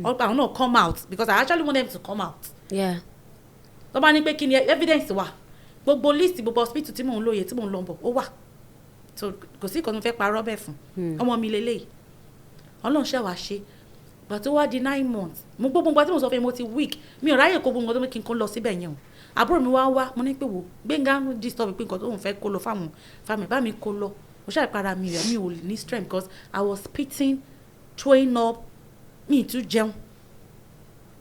àwọn náà come out because I actually want them to come out. Yeah. tó bá ní pé kí ni evidence wà gbogbo list gbogbo hospital tí mò ń lóye tí mò ń lọ bọ̀ ó wà so kò sí ìkànnì fẹ́ parọ́ bẹ́ẹ̀ fún ọmọ mi lélẹ́yìí Ọlọ́run ṣe wá ṣe gbà tó wá di 9 months mo gbogbo nǹkan tí mo sọ fún yín mo ti weak mi ò ráyè kó gbogbo nǹkan tó kí n kó lọ síbẹ̀ yẹn o àbúrò mi wá mo ní pé wò Gbénga ń disturb pé nǹkan tó ń fẹ́ kó lọ fáwọn family bá mi kó lọ mo ṣáà para mi rẹ̀ mi ò ní strength because I was spitting throwing up mi ì tún jẹun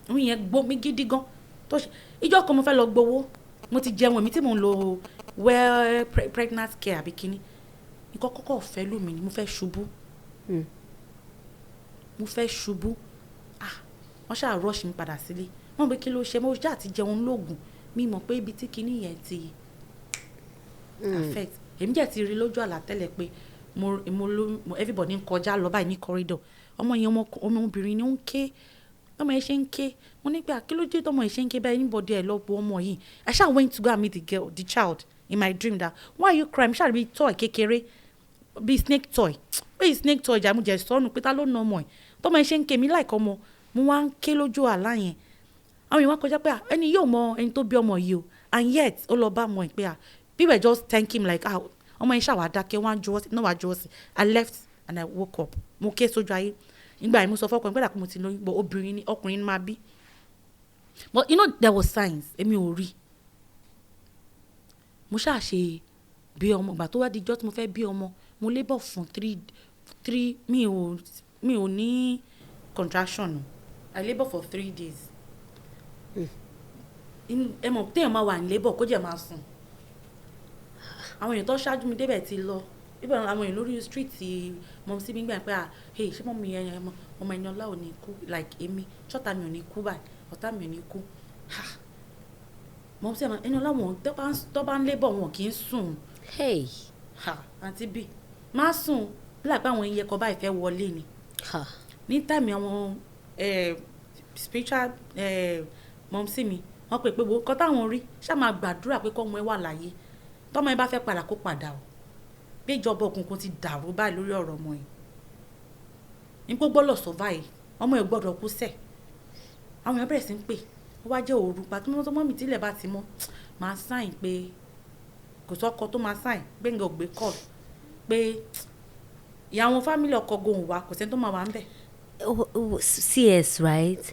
mi yẹn gbó mi gidi gan tó ṣe ìjọ kan mo fẹ́ lọ gbowó mo ti jẹun èmi tí mò ń lo pregnant care àbí kíní nǹkan kọ́kọ́ fẹ́ lù mí ni mo fẹ́ ṣubú wọ́n ṣáà rush mi padà sílé wọ́n pé kí ló ṣe mo ṣáà ti jẹun lóògùn mi mọ̀ pé ibi tí kíní yẹn ti affect èmi jẹ́ ti rí lójú àlá tẹ́lẹ̀ pé mo everybody ń kọjá lọ báyìí ní corridor ọmọ yẹn ọmọbìnrin ni ó ń ké ọmọ yẹn ṣe ń ké mo ní pé kí ló dé tọmọ yẹn ṣe ń ké báyìí anybody ẹ̀ lọ bu ọmọ yìí I ṣáà went to go and meet the child in my dream that why are you crying ṣáà rí toy kékeré bí snake toy pé snake toy jà mo jẹ sọnù pé ta ló na ọmọ ẹ̀ tọmọ yẹn ṣe ń ké mi láìka ọmọ mo wá ń ké lójú àlá yẹn àwọn èèyàn wá kọjá pé ẹni yóò mọ ẹni tó bí ọmọ yìí o and yet ó lọ bá ọmọ ẹ̀ pé people just thank him like ọmọ yẹn ṣàwà dákẹ́ wọ́n á jọwọ́ sí náà wá jọwọ́ sí I left and I woke up mo ké sójú ayé nígbà yẹn mo sọ fọ́kùnrin pẹ́ẹ́dà pé mo ti lóyún bọ́ obìnrin ni ọkùnrin ni máa bí but you know there was signs èmi ò rí mo ṣáà ṣe bí ọmọ ìgbà tó wá di ijọ́ tí mo fẹ́ bí ọmọ mo labour fún 3 mi ò ní contraction I labour for 3 days ẹ mọ̀ téèyàn máa wà ní labour kó jẹ́ máa sùn àwọn èèyàn tó ṣáájú mi débẹ̀ ti lọ ibẹ̀ àwọn èèyàn lórí street mọ̀ sí mi gbà pé hey ṣé mọ̀ mi ẹ̀yàn ọmọ ẹni ọlá ò ní kú like èmi ṣọ́ta mi ò ní kú báyìí ọ̀tá mi ò ní kú mọ̀ sí ẹni ọlá wọn tó bá ń labour wọn kì í sùn àǹtí bí má sùn láìpẹ́ àwọn iye kan báyìí fẹ́ wọlé ni ní táìmì àwọn spiritual mọ̀ sí mi wọ́n pè pé kọ́ táwọn rí ṣáà máa gbàdúrà pé kọ́ ọmọ ẹ wà láyé tọ́mọ ẹ bá fẹ́ padà kó padà o bí ìjọba òkùnkùn ti dàrú báyìí lórí ọ̀rọ̀ ọmọ yìí ní gbogbo lọ sọ báyìí ọmọ ẹ gbọ́dọ̀ kú sẹ̀ àwọn èèyàn bẹ̀rẹ̀ sí ń pè ó wá jẹ́ òru pàtó mọ́ mi tílẹ̀ bá ti mọ́ máa sáìn pé kò sọ́kọ tó máa sáìn Gbénga ògbé kọ́ọ̀lù pé ìyá àwọn fámìlì ọkọ gohùn wa kò sẹ́ni tó máa wà ń bẹ̀. CS right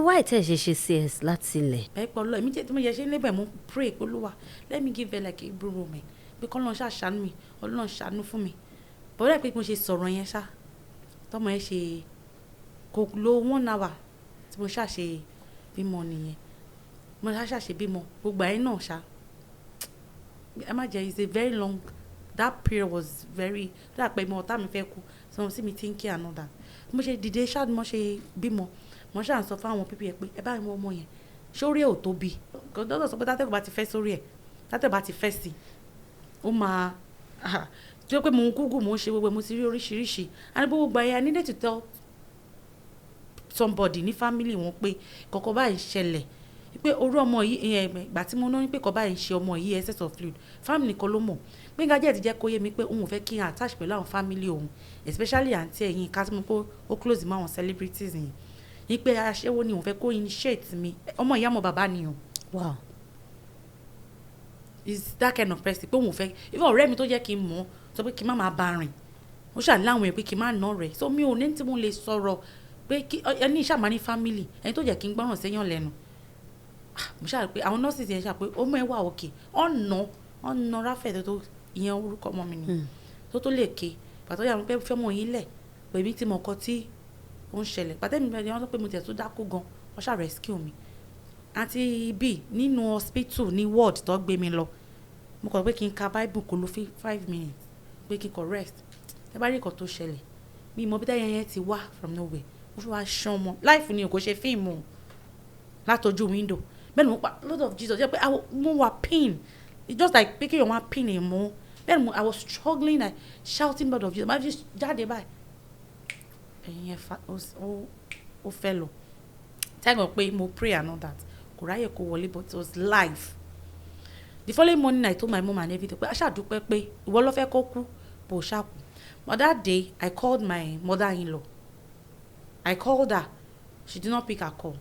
why tẹ̀ ṣe CS láti ilẹ̀. bẹ́ẹ̀ pọ̀ lọ èmi jẹ́ tí mo yẹ ṣe ń lébẹ̀ mo pray pé Olúwa let me give her like a Hebrew woman pé kọ́ lọ́n ṣàṣàánú mi Ọlọ́run ṣàánú fún mi bọ́dọ̀ pé mo ṣe sọ̀rọ̀ yẹn ṣá tọ́mọ yẹn ṣe kò lo 1 hour tí mo ṣàṣe bímọ nìyẹn mo ṣàṣe bímọ gbogbo ayé náà ṣá ẹ má jẹ́, it's a very long, that period was very, that pé mo ọ̀tá mi fẹ́ kú, so sí mi thinking and all that. Mo ṣe dìde ṣáà mo ṣe bímọ, mo ṣáà ń sọ fún àwọn pípì ẹ pé ẹ bá mi ọmọ yẹn sórí ẹ̀ ò tóbi, kò dọ́dọ̀ sọ pé tátẹ́gùn bá ti fẹ́ sórí ẹ̀, tátẹ́gùn bá ti fẹ́ sí i ó máa tí ó pé mo ń Google mo ń ṣe gbogbo mo ti rí oríṣiríṣi, and gbogbo ayé I needed to tell somebody ní family wọn pé kọ̀kọ̀ báyìí ṣẹlẹ̀, pé orú ọmọ yìí ìgbà tí mo ná ní pé kọ̀ báyìí ṣe ọmọ yìí excess of fluid, family kan ló mọ̀. Gbénga jẹ́ ti jẹ́ kó yé mi pé òun ò fẹ́ kí n attach pẹ̀lú àwọn family òun, especially àǹtí ẹ̀yìn ká tí mo pé ó close mọ́ àwọn celebrities yìí, ní pé aṣẹ́wó ni òun fẹ́ kó initiate mi, ọmọ ìyá ọmọ bàbá ni o. Wow. Is that kind of person pé òun ò fẹ́, even ọ̀rẹ́ mi tó jẹ́ kí n mọ̀ sọ pé kí n má máa bá rìn, ó ṣàláwọn ẹ̀ pé kí n má ná rẹ̀, so mi ò ní tí mo lè sọ̀rọ̀ pé kí ẹni ìṣàmà ní family ẹni tó jẹ́ kí n gbọ́ràn séyàn lẹ́nu. Mo ṣáà pé àwọn nurses yẹn ṣáà pé ọmọ ẹ wà òkè, ọ̀nà ráfẹ̀ tó ìyẹn orúkọ ọmọ mi ni tó lè ké pàtó yà wọ́n pé fẹ́ mọ yín lẹ̀ pé mi ti mọ̀ ọkọ tí ó ń ṣẹlẹ̀ pàtẹ́ mi bẹ̀rẹ̀ wọ́n sọ pé mo tẹ̀ tó dákú gan, wọ́n ṣáà rescue mi. Àti ibi nínú hospital ní ward tó gbé mi lọ, mo kọ̀ pé kí n ka bible kó ló 5 minutes pé kí n kọ̀ rest. Ẹ bá rí nǹkan tó ṣẹlẹ̀ mi mọ̀ bí táyà yẹn ti wá from nowhere, mo fi wá ṣan mọ́ life ni kò ṣe fíìmù látọjú window bẹ́ẹ̀ ni mo pa Lord of Jesus jẹ́ pé mo wà pain, it's just like pé kéèyàn wá pain ẹ̀ mọ́ bẹ́ẹ̀ ni I was struggling like shouting Lord of Jesus máa fi jáde báyìí ẹ̀yìn ẹ̀fà ó fẹ́ lọ tẹ́gàn pé mo pray and all that kò ráyè kó wọlé but it was live. The following morning I told my mom and everything pé aṣáàdúpẹ́ pé ìwọ ló fẹ́ kó kú bó ṣàkú. But that day I called my mother-in-law. I called her, she did not pick her call.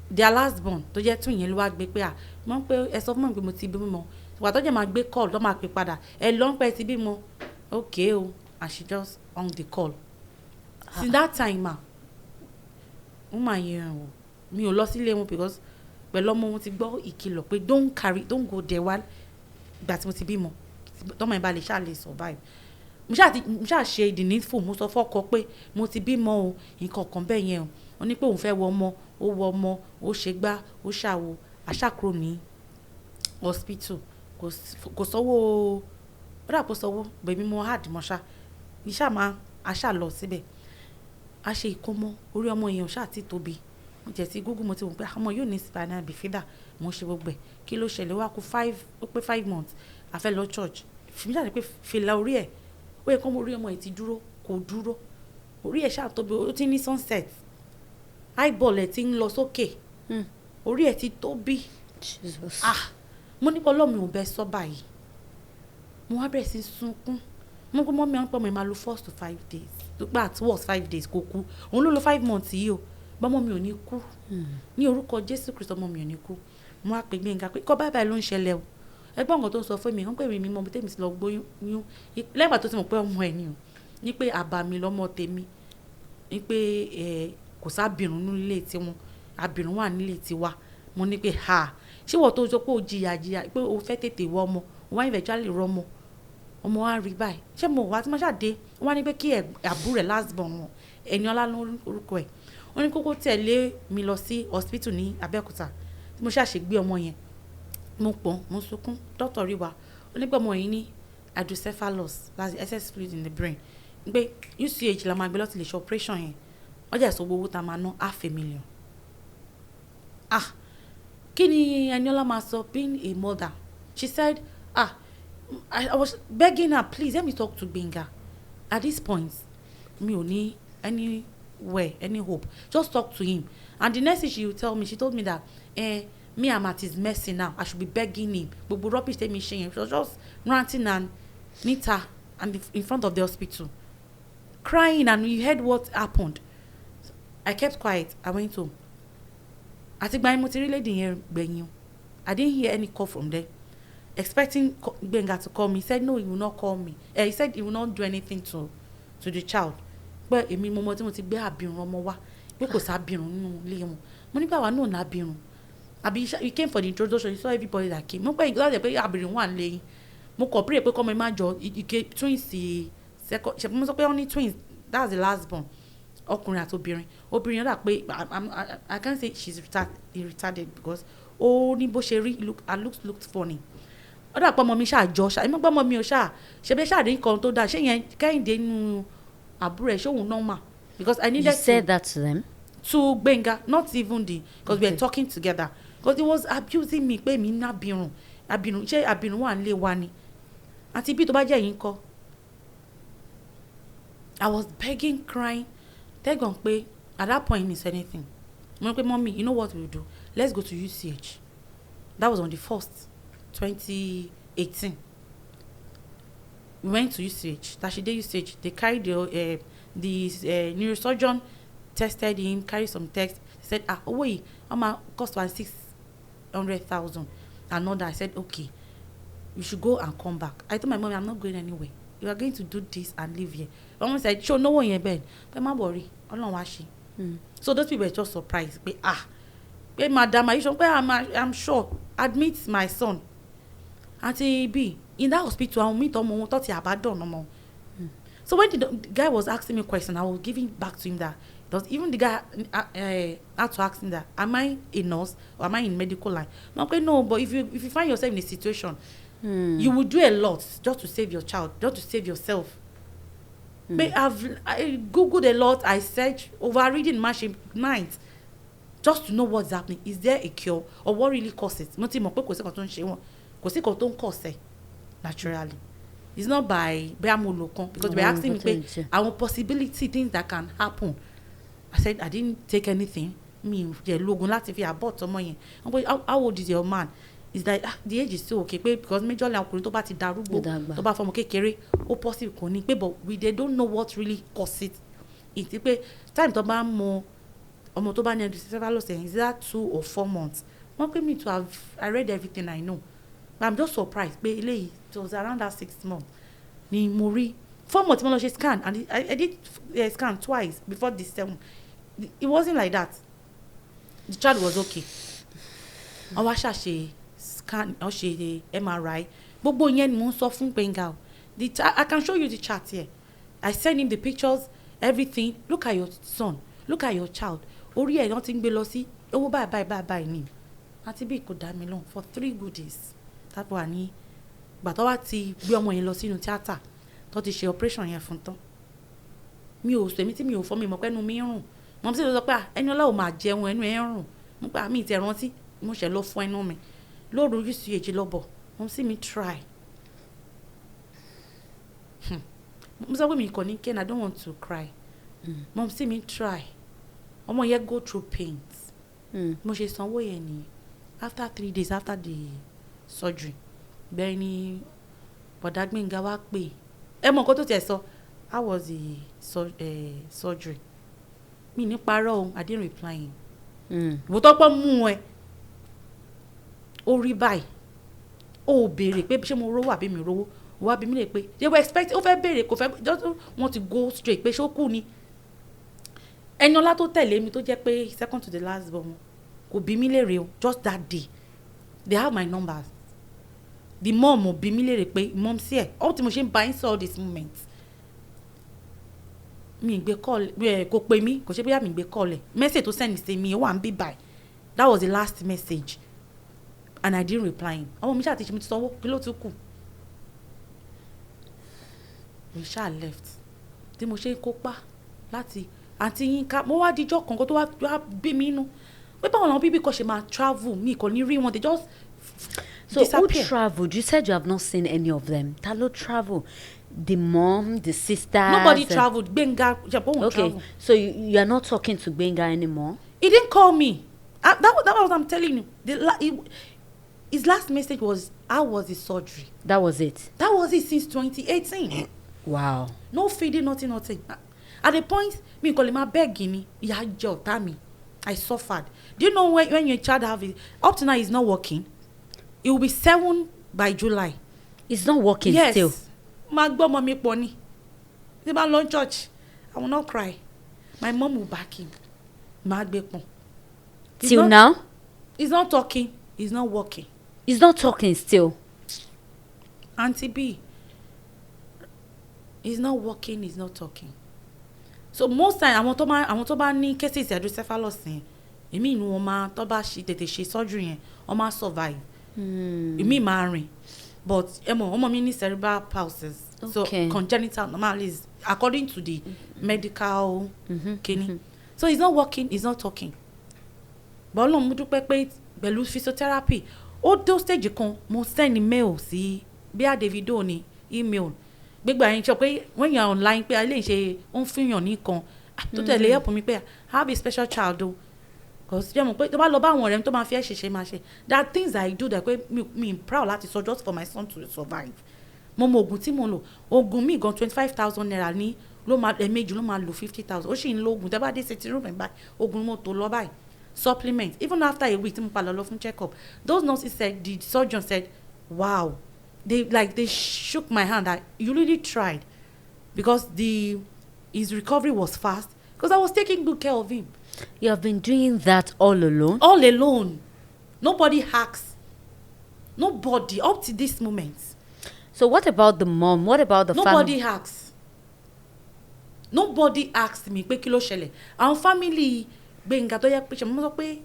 Their last born tó jẹ́ tún yẹn ló wá gbé pé mo ń pé ẹ sọ fún mi pé mo ti bímọ, ìwà tó jẹ́ máa gbé call tó máa pè padà ẹ lọ ń pẹ́ ti bímọ okay o, and she just hung the call. Since that time ó máa yẹn o mi ò lọ sílé wọn because pẹ̀lú ọmọ wọn ti gbọ́ ìkìlọ̀ pé don't go there while ìgbà tí mo ti bímọ tọ́mọ ẹ̀ bá lè ṣáà lè survive. Mo ṣáà ṣe the needful, mo sọ fọ́kọ pé mo ti bímọ o nǹkan kan bẹ́ẹ̀ yẹn o, ó ní pé òun fẹ́ wọ ọmọ ó ṣe gbá ó ṣàwo àṣàkúrò ní hospital kò sọ́wọ́ ó dàpọ̀ sọ́wọ́ bẹ̀mí mo hard mọ́ṣá ní ṣáà máa aṣáà lọ síbẹ̀ a ṣe ìkómọ orí ọmọ yẹn ò ṣáà ti tóbi mo jẹ́ sí Google mo ti wò pé ọmọ yóò ní spinal bifida mo ṣe gbogbo ẹ̀ kí ló ṣẹlẹ̀ wá kó 5 months a fẹ́ lọ church fi mí jáde pé fìlà orí ẹ̀ ó yẹ kó mo orí ọmọ yìí ti dúró kò dúró orí ẹ̀ ṣáà tóbi ó ti ní sunset eyeball ẹ̀ ti ń lọ sókè orí ẹ̀ ti tóbi mo ní bọ́lọ́ mi ò bẹ́ sọ báyìí mo wá bẹ̀rẹ̀ sí sunkún mo gbọ́ mọ́ mi àwọn pọ̀ mọ́ ẹ̀ máa lo 4 to 5 days tó gbà at worst 5 days kò kú òun ló lo 5 months yìí o bọ́mọ mi ò ní kú ní orúkọ Jésù Kristo ọmọ mi ò ní kú. Mo wá pè Gbénga pé kọ́ báyìí ló ń ṣẹlẹ̀ o ẹgbọ́n nǹkan tó ń sọ fún mi wọ́n pè mí mọ́ bí tèmi ti lọ gbóyún lẹ́gbàá tó ti mọ̀ pé ọmọ ẹ̀ ni o ní pé àbàmì lọ́mọ tèmi ní pé kò sábìrún nílé tiwọn àbìrún wà nílé tiwa mo ní pé ṣé wọ́n tó sọ pé ó jìyà pé ó fẹ́ tètè wọ ọmọ wọ́n eventually rọmọ ọmọ wa rí báyìí ṣé mo wá tí mo ṣàdé wọ́n á ní pé kí àbúrò rẹ̀ last born wọn Ẹniọlá lórúkọ ẹ̀ wọ́n ní kókó tẹ̀lé mi lọ sí hospital ní Abẹ́òkúta tí mo ṣàṣègbè ọmọ yẹn mo pọ̀n mo sunkún doctor rí wa ó ní pé ọmọ yìí ní hydrocephalus that's the excess fluid in the brain pé UCH la máa gbé lọ́tì lè ṣe operation yẹn wọ́n jẹ́ ìṣòwò owó tá a máa ná $500,000. Kí ni Ẹniọlá máa sọ being a mother? She said I was begging her, please let me talk to Gbénga at this point mi ò ní any hope, just talk to him. And the next thing she would tell me, she told me that me I'm at his mercy now, I should be begging him gbogbo rubbish tẹ́mi ṣe yẹn. She was just ranting and Nita and in front of the hospital crying, and you heard what happened. I kept quiet. I went home. Àti gba mo ti rí lady yẹn gbẹ̀yìn. I didn't hear any call from there. Expecting Gbénga to call me. He said no, he will not call me. He said he will not do anything to the child. But èmi mo mọ̀ tí mo ti gbé àbírùn ọmọ wa pé kò sábìrùn nínú ilé wọn. Mo ní pé àwa náà nàbìrùn. Àbí you came for the introduction, you saw everybody that came. Mo pé ìgbà pé àbírùn wà nílé yín. Mo kọ̀ pray pé kọ́mọ ẹ má jọ ike twins second ṣe mo sọ pé only twins, that's the last born. Ọkùnrin àti obìnrin dà pé I can't say she's retarded because ó ní bó ṣe rí looked funny. ọ̀dà pọ̀ ọmọ mi ṣáà jọ ṣáà ẹ̀mí gbọ́ ọmọ mi ò ṣáà ṣe bẹ́ẹ̀ ṣáà rí nǹkan tó dáa ṣé yẹn Kẹ́hìndé nu àbúrò ẹ̀ ṣé òun normal because I needed You said that to them? to Gbenga, not even because we were talking together because he was abusing me pé mi ní abirùn ṣé abirùn wà nílé wa ni àti bí tó bá jẹ́ yín kọ́ I was begging crying tẹ́gàn pé at that point he didn't say anything mo ní pé mommy you know what we will do let's go to UCH that was on the 1st 2018 we went to UCH Tashide UCH they carried the neurosurgeon tested him carried some tests he said owó yìí ọmọ cost was 600,000 and all that I said okay you should go and come back I told my mom I'm not going anywhere you are going to do this and live here my mom said sure no one yẹn bẹ́ẹ̀ but má worry Ọlọ́run wá ṣe so those people were just surprised pé pé madam are you sure pé I'm sure admit my son aunty B in that hospital I meet ọmọ wọn tó ti abandon ọmọ so when the guy was asking me question I was giving back to him that because even the guy had to ask him that am I a nurse or am I in medical line no but if you find yourself in a situation you will do a lot just to save your child just to save yourself but I googled a lot I searched over reading much night just to know what's happening is there a cure or what really causes it mo ti mọ̀ pé kò sí kan tó ń ṣe wọn kò sí kan tó ń cause naturally it's not by beamulokan because they were asking me pé àwọn possibility things that can happen I said I didn't take anything mi jẹ lóògùn láti fi abort ọmọ yẹn wọn pé how old is your man it's like the age is still okay pé because majorly ọkùnrin tó bá ti darúgbó tó bá fọmọ kékeré ó possible kò ní pé but they don't know what really cause it ìtí pé time tó bá mọ ọmọ tó bá ní hydrocephalus is that 2 or 4 months wọn pé me to have I read everything I know but I'm just surprised pé eléyìí it was around that 6 months ni mo rí 4 months mo lọ ṣe scan and I did scan twice before this 7 it wasn't like that the child was okay wọ́n wá ṣàṣe scan wọ́n ṣe MRI gbogbo yẹn ni mo ń sọ fún Gbenga I can show you the chart here I send him the pictures everything look at your son look at your child orí ẹ̀ wọ́n ti ń gbé lọ sí owó báyìí ni àti bí kò dá mi lóhùn for 3 good days tábọ̀ àní gbàtọ́ wá ti gbé ọmọ yẹn lọ sínú tíátà tó ti ṣe operation yẹn fún tán mi ò sọ èmi tí mi ò fọ́ mi mọ̀ pẹ́nu mi rùn mo sì sọ pé ẹni ọlá ò máa jẹun ẹnu ẹ̀ rùn mo pé àmì ìtẹ̀ rántí mo ṣẹ̀ lọ fún ẹnu mi lóru UCH lọ́bọ̀ mo sì mi try mo sọ pé mi kò ní kẹ́ni I don't want to cry mo sì mi try ọmọ yẹn go through pains mo ṣe sanwó yẹn ni after 3 days after the surgery bẹ́ẹ̀ ni bọ̀dá Gbénga wá pè ẹ mọ̀ nǹkan tó tiẹ̀ sọ how was the surgery mi ní parọ́ o I didn't reply him ìwọ tó pọ̀ mú ẹ ó rí báyìí ó béèrè pé ṣé mo rówó àbí mi rówó wá bí mi lè pé they were expecting ó fẹ́ béèrè kò fẹ́ just want to go straight pé ṣé ó kù ni ẹni ọlá tó tẹ̀lé mi tó jẹ́ pé second to the last born kò bí mi léèrè o just that day they have my numbers the mom ò bí mi léèrè pé mom sí ẹ̀ all tí mo ṣe ń bá yín sọ all this moment mi gbé call kò pè mí kò ṣe bóyá mi gbé call ẹ̀ message tó send sí mi ó wà ń bí báyìí that was the last message and I didn't reply him ọmọ mi ṣáà ti ṣe mi ti sanwó kí ló tún kù we ṣáà left tí mo ṣe ń kópa láti àǹtí Yínká mo wá díjọ́ kan kó tó wá bí mi inú pé báwọn làwọn bíbí kan ṣe máa travel mi kò ní rí wọn they just so disappear. Who traveled? You said you have not seen any of them. Ta ló travel? The mom, the sisters? Nobody traveled. Gbenga won't travel. So you are not talking to Gbenga anymore? He didn't call me. That was what I'm telling you. His last message was, how was his surgery? That was it? That was it since 2018. Wow. No feeding, nothing. At the point, me calling my begging me, I suffered. Do you know when your child have it? Up to now, he's not working. It will be 7 by July. It's not working still? Yes. My grandma make money. They man learn church. I will not cry. My mom will back him. Till now? He's not talking. He's not working. He's not talking still? Auntie B. He's not working. He's not talking. So most time, àwọn tó bá ní cases hydrocephalus yẹn, èmi inú wọn máa tó bá ṣe tètè ṣe surgery yẹn, wọ́n máa survive. Èmi máa rìn. but ọmọ mi ní cerebral palsy. Okay. So congenital anomalies according to the medical kini. So he's not working, he's not talking. But Ọlọ́run mo dúpẹ́ pé pẹ̀lú physiotherapy ó dé stage kan mo send mail sí bí a Davido ní email gbégbá yín sọ pé when you are online pé ilé ìṣe ó ń fihàn nìkan tó tẹ̀lé help mi pé I have a special child o because jẹ́ mo pé tó bá lọ bá àwọn ọ̀rẹ́ mi tó máa fi ẹ́ ṣe máa ṣe there are things I do that pé mi proud láti sọ just for my son to survive mo mọ oògùn tí mo lò oògùn mi gan 25,000 naira ní ló máa ẹ̀ẹ̀mejì ló máa lò 50,000 ó sì ń lo oògùn tẹ́ bá dé sitting room ẹ̀ báyìí oògùn mo tó lọ báyìí supplement even after a week tí mo padà lọ fún check up those nurses said the surgeon said wow they shook my hand that you really tried because his recovery was fast because I was taking good care of him. You have been doing that all alone? All alone. Nobody hacks. Nobody up to this moment. So what about the mom? What about the family? Nobody hacks. Nobody asked me pé kí ló ṣẹlẹ̀. Àwọn family Gbénga tó yẹ pé ṣe mo sọ pé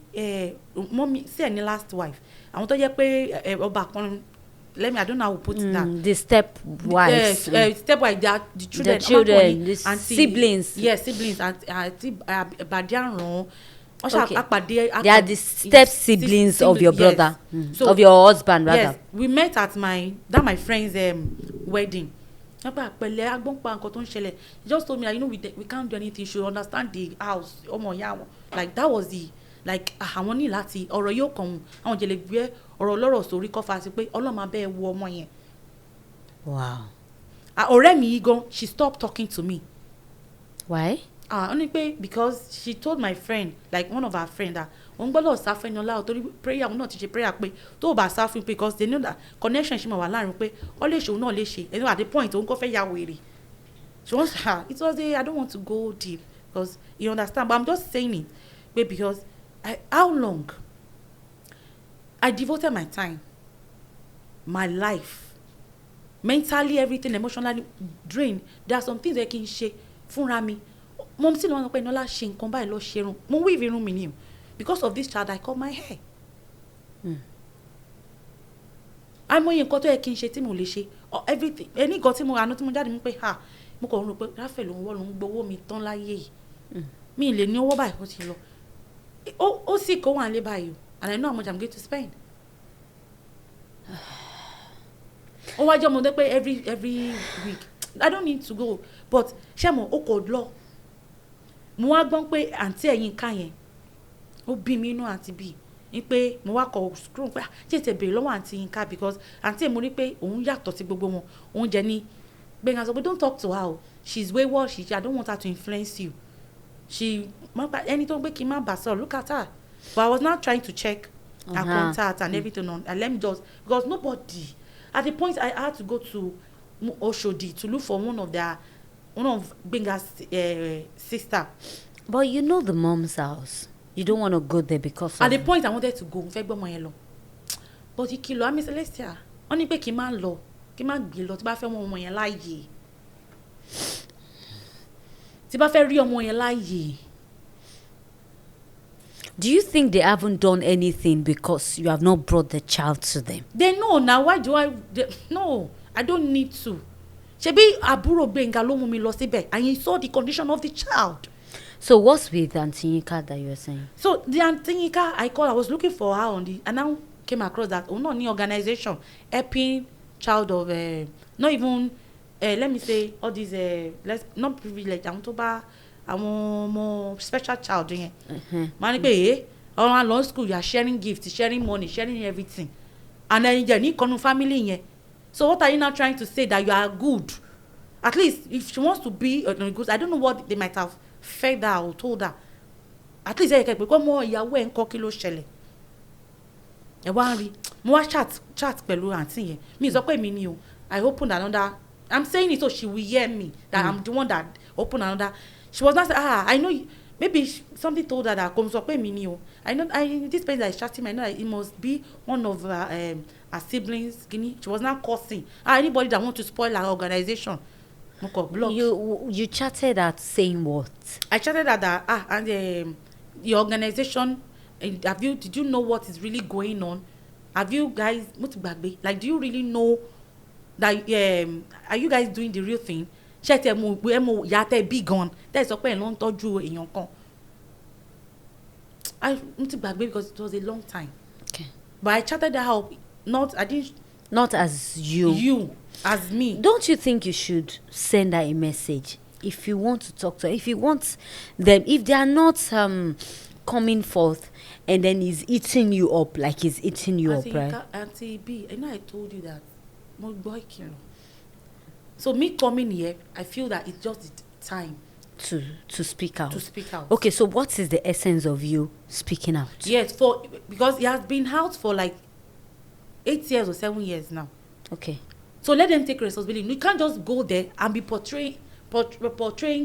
mọ́mí sí ẹ̀ ní last wife. Àwọn tó yẹ pé ọba kan let me I don't know how to put that. The step wives. Stepwife the children. The children, the auntie, siblings. Yes, siblings. Àti Badiaran. Okay. They are the step siblings of your brother, so, of your husband rather. Yes, we met at my friend's wedding. He just told me that we can't do anything. You should understand the house. Like that was the àwọn ní láti ọ̀rọ̀ yóò kàn àwọn jẹ̀lẹ̀ gbé ọ̀rọ̀ lọ́rọ̀ sórí kọ́fà sí pé ọlọ́mọ abẹ́ wo ọmọ yẹn. Wow. Ọ̀rẹ́ mi yìí gan she stopped talking to me. Why? Only pé because she told my friend like one of her friend that òun gbọ́dọ̀ sá fún ẹni ọlá torí prayer òun náà ti ṣe prayer pé tó o bá sá fún because they know that connection ṣì máa wà láàrin pé ó lè ṣe òun náà lè ṣe and at the point òun kò fẹ́ ya wèrè. She wants it was I don't want to go deep because you understand but I'm just saying it pé because how long I devoted my time, my life, mentally, everything, emotionally drained. There are some things I can share fúnra mi. Mom still want to pay Nola ṣe nǹkan báyìí lọ ṣe irun. Mo weave irun mi ni. Because of this child, I cut my hair. Àìmọye nǹkan tó yẹ kí n ṣe tí mo lè ṣe. Everything. Any nǹkan tí mo àná tí mo jáde mi pé mo kàn rò pé Raphael ló ń gbowó mi tán láyé yìí. Mi lè ní owó báyìí kó ti lọ. Ó sì kó wà nílé báyìí and I know how much I'm going to spend. Ó wá jẹ́ ọmọdé pé every week I don't need to go but ṣé mo ó kò lọ mo wá gbọ́n pé àǹtí ẹ̀yìn ká yẹn ó bí mi inú àti bí ní pé mo wá kọ screw pé ṣé tẹ̀ bèrè lọ́wọ́ àǹtí yín ká because àǹtí ẹ̀ mo rí pé òun yàtọ̀ sí gbogbo wọn òun jẹ́ ní Gbénga sọ pé don't talk to her she's wayward I don't want her to influence you ẹni tó ń gbé kí n má bà sọ̀rọ̀ look at her but I was now trying to check her contact and everything on and let me just because nobody at the point I had to go to Oshodi to look for one of Gbenga's sister. But you know the mom's house. You don't want to go there because at the point I wanted to go fẹ́ gbọ́ ọmọ yẹn lọ but ìkìlọ̀ àmì Celestia wọ́n ní pé kí n má lọ kí n má gbé lọ tí bá fẹ́ mọ ọmọ yẹn láàyè tí bá fẹ́ rí ọmọ yẹn láàyè. Do you think they haven't done anything because you have not brought the child to them? They know now. Why do no, I don't need to. Ṣebí àbúrò Gbénga ló mú mi lọ síbẹ̀ and you saw the condition of the child. So what's with Auntie Yinka that you were saying? So the Auntie Yinka I was looking for her on I now came across that new organization helping child of not even let me say all these not privileged àwọn tó bá àwọn ọmọ special child yẹn máa ní pé ọ̀run àlọ́ school you are sharing gifts sharing money sharing everything and then jẹ́ ní ìkànnì family yẹn so what are you now trying to say that you are good at least if she wants to be good I don't know what they might have fed her or told her at least ẹ̀yẹ kẹ́pẹ́ kọ́ mọ ìyàwó ẹ̀ ń kọ́ kí ló ṣẹlẹ̀ ẹ̀ wá ń rí mo wá chat pẹ̀lú àǹtí yẹn mi sọ pé mi ni o I opened another I'm saying it so she will hear me that I'm the one that opened another. She was not saying, I know maybe something told her that come so pay me o. I know this person that is chatting I know that it must be one of her siblings. She was not cursing. Anybody that want to spoil her organization. You chatted at saying what? I chatted at that and the organization did you know what is really going on? Have you guys, like, do you really know that are you guys doing the real thing? Ṣé tẹ mo ya tẹ bí gan tẹ sọ pé ẹ ló ń tọ́jú èèyàn kan. Mo ti gbàgbé because it was a long time. Okay. But I chatted her up. Not as you as me. Don't you think you should send her a message if you want to talk to her? If you want them, if they are not coming forth, and then he's eating you up like he's eating you up, right? Auntie B, I know I told you that. My boy, so me coming here, I feel that it's just the time to speak out. To speak out. Okay, so what is the essence of you speaking out? Yes, because he has been out for like 8 years or 7 years now. Okay. So let them take responsibility. You can't just go there and be portraying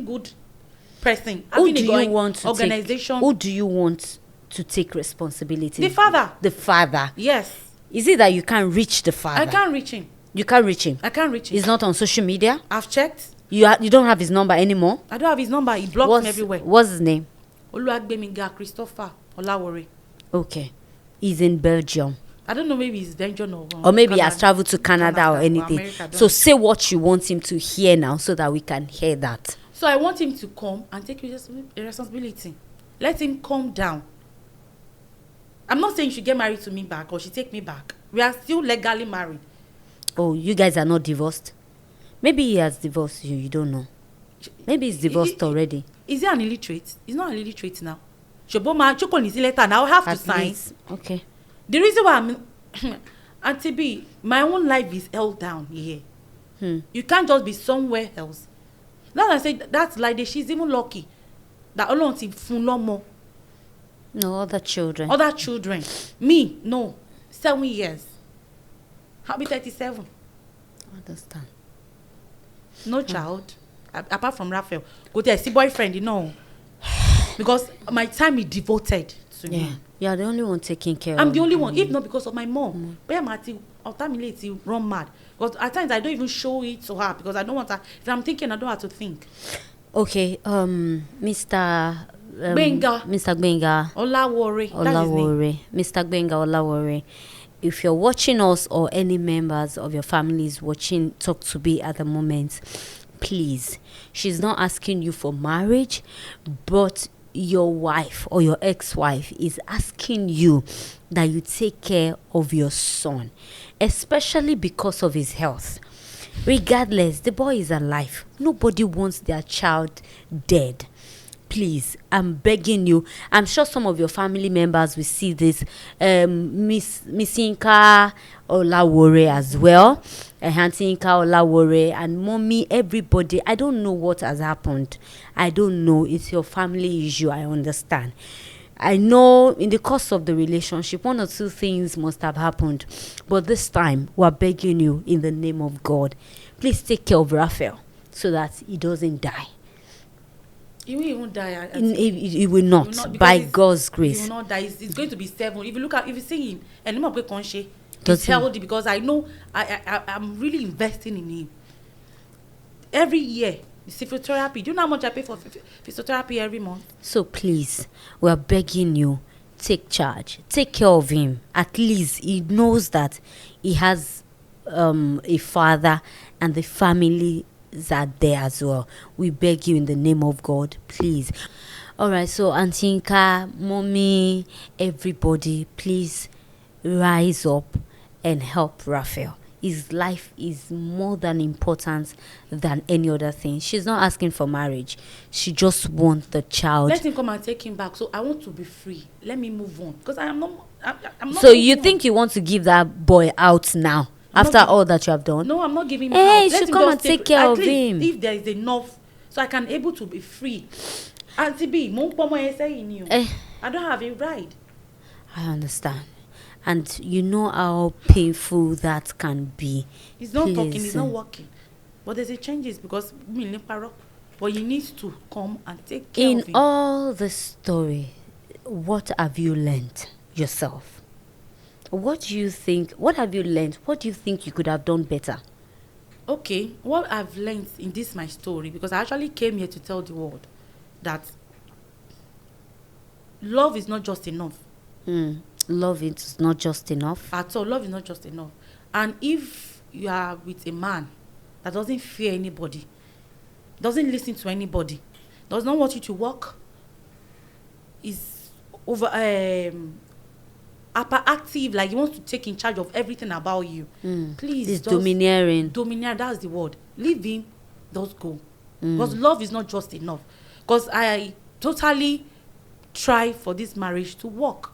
good person. Who do you want to take responsibility? The father. The father. Yes. Is it that you can't reach the father? I can't reach him. You can't reach him? I can't reach him. He's not on social media? I've checked. You don't have his number anymore? I don't have his number. He blocks me everywhere. What's his name? Oluwagbemiga Christopher Olawore. Okay. He's in Belgium. I don't know, maybe he's Belgium or maybe he has traveled to Canada or anything. America, so say what you want him to hear now so that we can hear that. So I want him to come and take responsibility. Let him calm down. I'm not saying she get married to me back or she take me back. We are still legally married. Oh, you guys are not divorced? Maybe he has divorced you. You don't know. Maybe he's divorced already. Is he an illiterate? He's not an illiterate now. Now I have to sign. Okay. The reason why I'm Auntie B, my own life is held down here. You can't just be somewhere else. Now I say that's like she's even lucky that alone more. No, other children. Me, no. 7 years. I'll be 37. I understand. No child. Apart from Raphael. Go there, see boyfriend, Because my time is devoted to me. You are the only one taking care I'm the only one, if not because of my mom. But I'm run mad. Because at times I don't even show it to her because I don't want her. If I'm thinking, I don't have to think. Okay, Mr. Gbenga. Mr. Gbenga. Olawore. Mr. Gbenga Olawore. If you're watching us or any members of your family is watching Talk to Be at the moment, please, she's not asking you for marriage, but your wife or your ex-wife is asking you that you take care of your son, especially because of his health. Regardless, the boy is alive. Nobody wants their child dead. Please, I'm begging you. I'm sure some of your family members will see this. Miss Inka Olawore as well. Auntie Inka Olawore and mommy, everybody. I don't know what has happened. I don't know. It's your family issue. I understand. I know in the course of the relationship, 1 or 2 things must have happened. But this time, we're begging you in the name of God. Please take care of Raphael so that he doesn't die. He will even die. He will not by God's grace. He will not die. It's going to be 7. If you see him, and he's healthy because I know I'm really investing in him. Every year, physiotherapy. Do you know how much I pay for physiotherapy every month? So please, we are begging you, take charge. Take care of him. At least he knows that he has a father and the family are there as well. We beg you in the name of God, please. All right, so Auntie Inka, mommy, everybody, please rise up and help Raphael. His life is more than important than any other thing. She's not asking for marriage. She just wants the child. Let him come and take him back. So I want to be free. Let me move on because I'm not. So you think you want to give that boy out now? After all that you have done? No, I'm not giving him out. Hey, you should come and take care of him. If there is enough, so I can able to be free. Auntie B, I don't have a right. I understand. And you know how painful that can be. He's not talking, he's not working. But there's a changes because but he needs to come and take care of him. In all the story, what have you learned yourself? What do you think? What have you learned? What do you think you could have done better? Okay, what I've learned in this my story, because I actually came here to tell the world that love is not just enough. Love is not just enough. At all, love is not just enough. And if you are with a man that doesn't fear anybody, doesn't listen to anybody, does not want you to work, is over hyperactive, like he wants to take in charge of everything about you, please, It's domineering. That's the word. Leave him, just go. Because love is not just enough. Because I totally try for this marriage to work,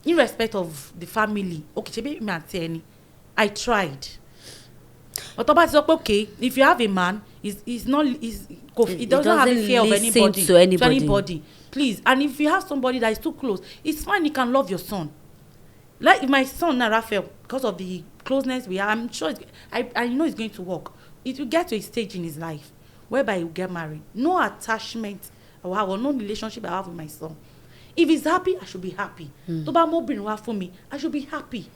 irrespective of the family. Okay, shebi me and any, I tried. But about okay, if you have a man, he doesn't have a fear of listen anybody, to anybody. Please. And if you have somebody that is too close, it's fine. You can love your son. Like my son now, Raphael, because of the closeness we have, I'm sure I know it's going to work. It will get to a stage in his life whereby he will get married. No attachment or no relationship I have with my son. If he's happy, I should be happy. To buy more bring for me, I should be happy.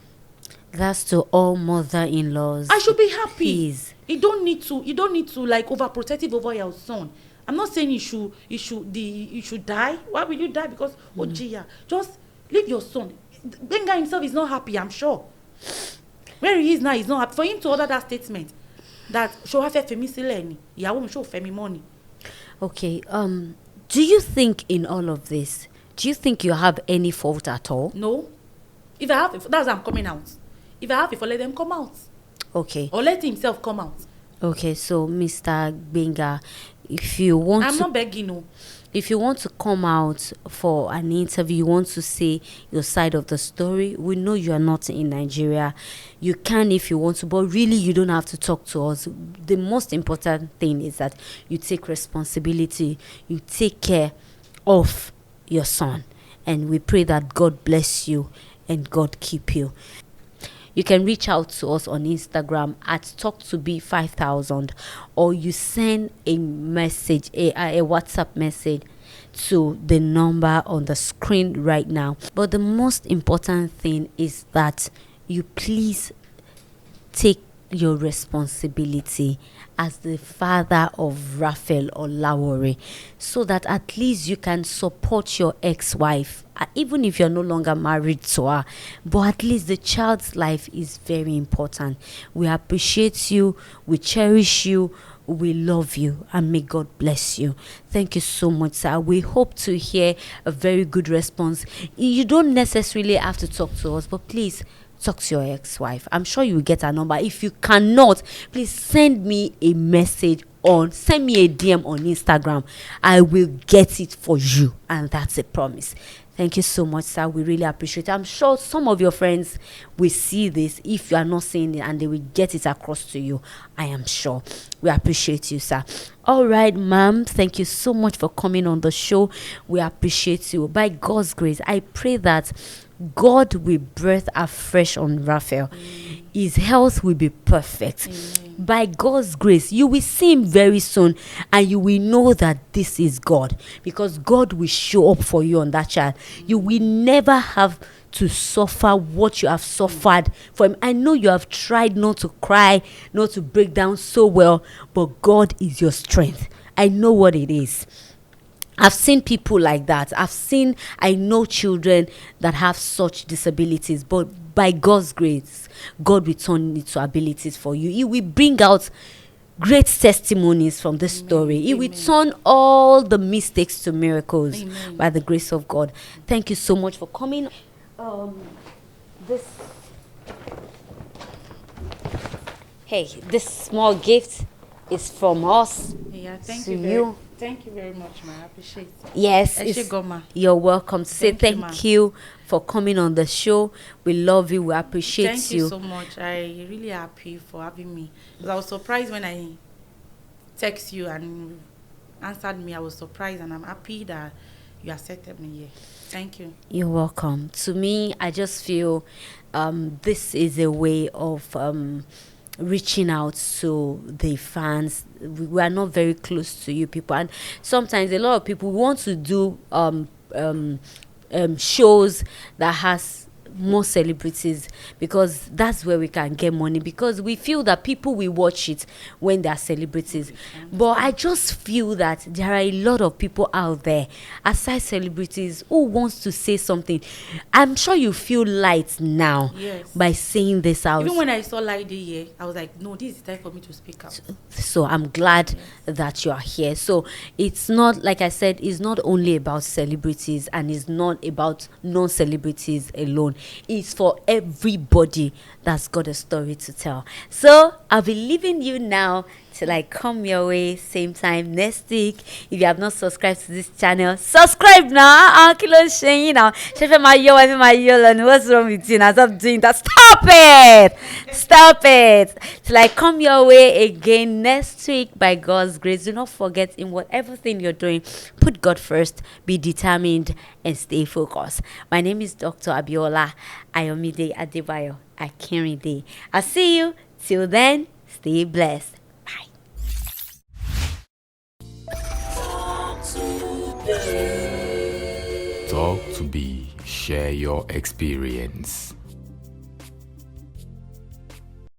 That's to all mother-in-laws. I should be happy. Please. You don't need to like overprotective over your son. I'm not saying you should die. Why will you die? Because just leave your son. Benga himself is not happy, I'm sure. Where he is now, he's not happy. For him to order that statement that show have femi sileni, won't show femi money. Okay. Do you think in all of this, do you think you have any fault at all? No. If I have, that's why I'm coming out. If I have, let them come out. Okay. Or let himself come out. Okay, so Mr. Benga, if you want I'm not begging, no. If you want to come out for an interview, you want to say your side of the story, we know you are not in Nigeria. You can if you want to, but really you don't have to talk to us. The most important thing is that you take responsibility, you take care of your son. And we pray that God bless you and God keep you. You can reach out to us on Instagram at talktobe5000, or you send a message, a WhatsApp message to the number on the screen right now. But the most important thing is that you please take your responsibility as the father of Raphael Olawore, so that at least you can support your ex-wife, even if you're no longer married to her. But at least the child's life is very important. We appreciate you, we cherish you, we love you, and may God bless you. Thank you so much, sir. We hope to hear a very good response. You don't necessarily have to talk to us, but please talk to your ex-wife. I'm sure you will get her number. If you cannot, please send me a message send me a DM on Instagram. I will get it for you, and that's a promise. Thank you so much, sir. We really appreciate it. I'm sure some of your friends will see this if you are not seeing it, and they will get it across to you. I am sure. We appreciate you, sir. All right, ma'am. Thank you so much for coming on the show. We appreciate you. By God's grace, I pray that God will breathe afresh on Raphael. His health will be perfect. By God's grace, you will see him very soon, and you will know that this is God, because God will show up for you on that child. You will never have to suffer what you have suffered for him. I know you have tried not to cry, not to break down so well, but God is your strength. I know what it is. I've seen people like that. I know children that have such disabilities, but by God's grace, God will turn it to abilities for you. He will bring out great testimonies from this story. He will turn all the mistakes to miracles. By the grace of God. Thank you so much for coming. This small gift is from us. Yeah, thank to you. Thank you very much, ma. I appreciate it. Yes, you're welcome. To say thank you for coming on the show. We love you. We appreciate you. Thank you so much. I really happy for having me. Because I was surprised when I text you and you answered me. I was surprised, and I'm happy that you accepted me here. Thank you. You're welcome. To me, I just feel this is a way of reaching out to the fans. We are not very close to you people, and sometimes a lot of people want to do shows that has more celebrities, because that's where we can get money, because we feel that people will watch it when they are celebrities. But I just feel that there are a lot of people out there aside celebrities who wants to say something. I'm sure you feel light now Yes. by saying this out. Even when I saw Lady here, I was like, no, this is the time for me to speak out. So I'm glad that you are here. So it's not, like I said, it's not only about celebrities, and it's not about non-celebrities alone. It's for everybody that's got a story to tell. So I'll be leaving you now till I come your way same time next week. If you have not subscribed to this channel, subscribe now. Kilo Shane now. What's wrong with you now? Stop doing that. Stop it. Till I come your way again next week by God's grace. Do not forget, in whatever thing you're doing, put God first, be determined, and stay focused. My name is Dr. Abiola Ayomide Adebayo Akinrinde. I'll see you. Till then, stay blessed. Talk to be, share your experience.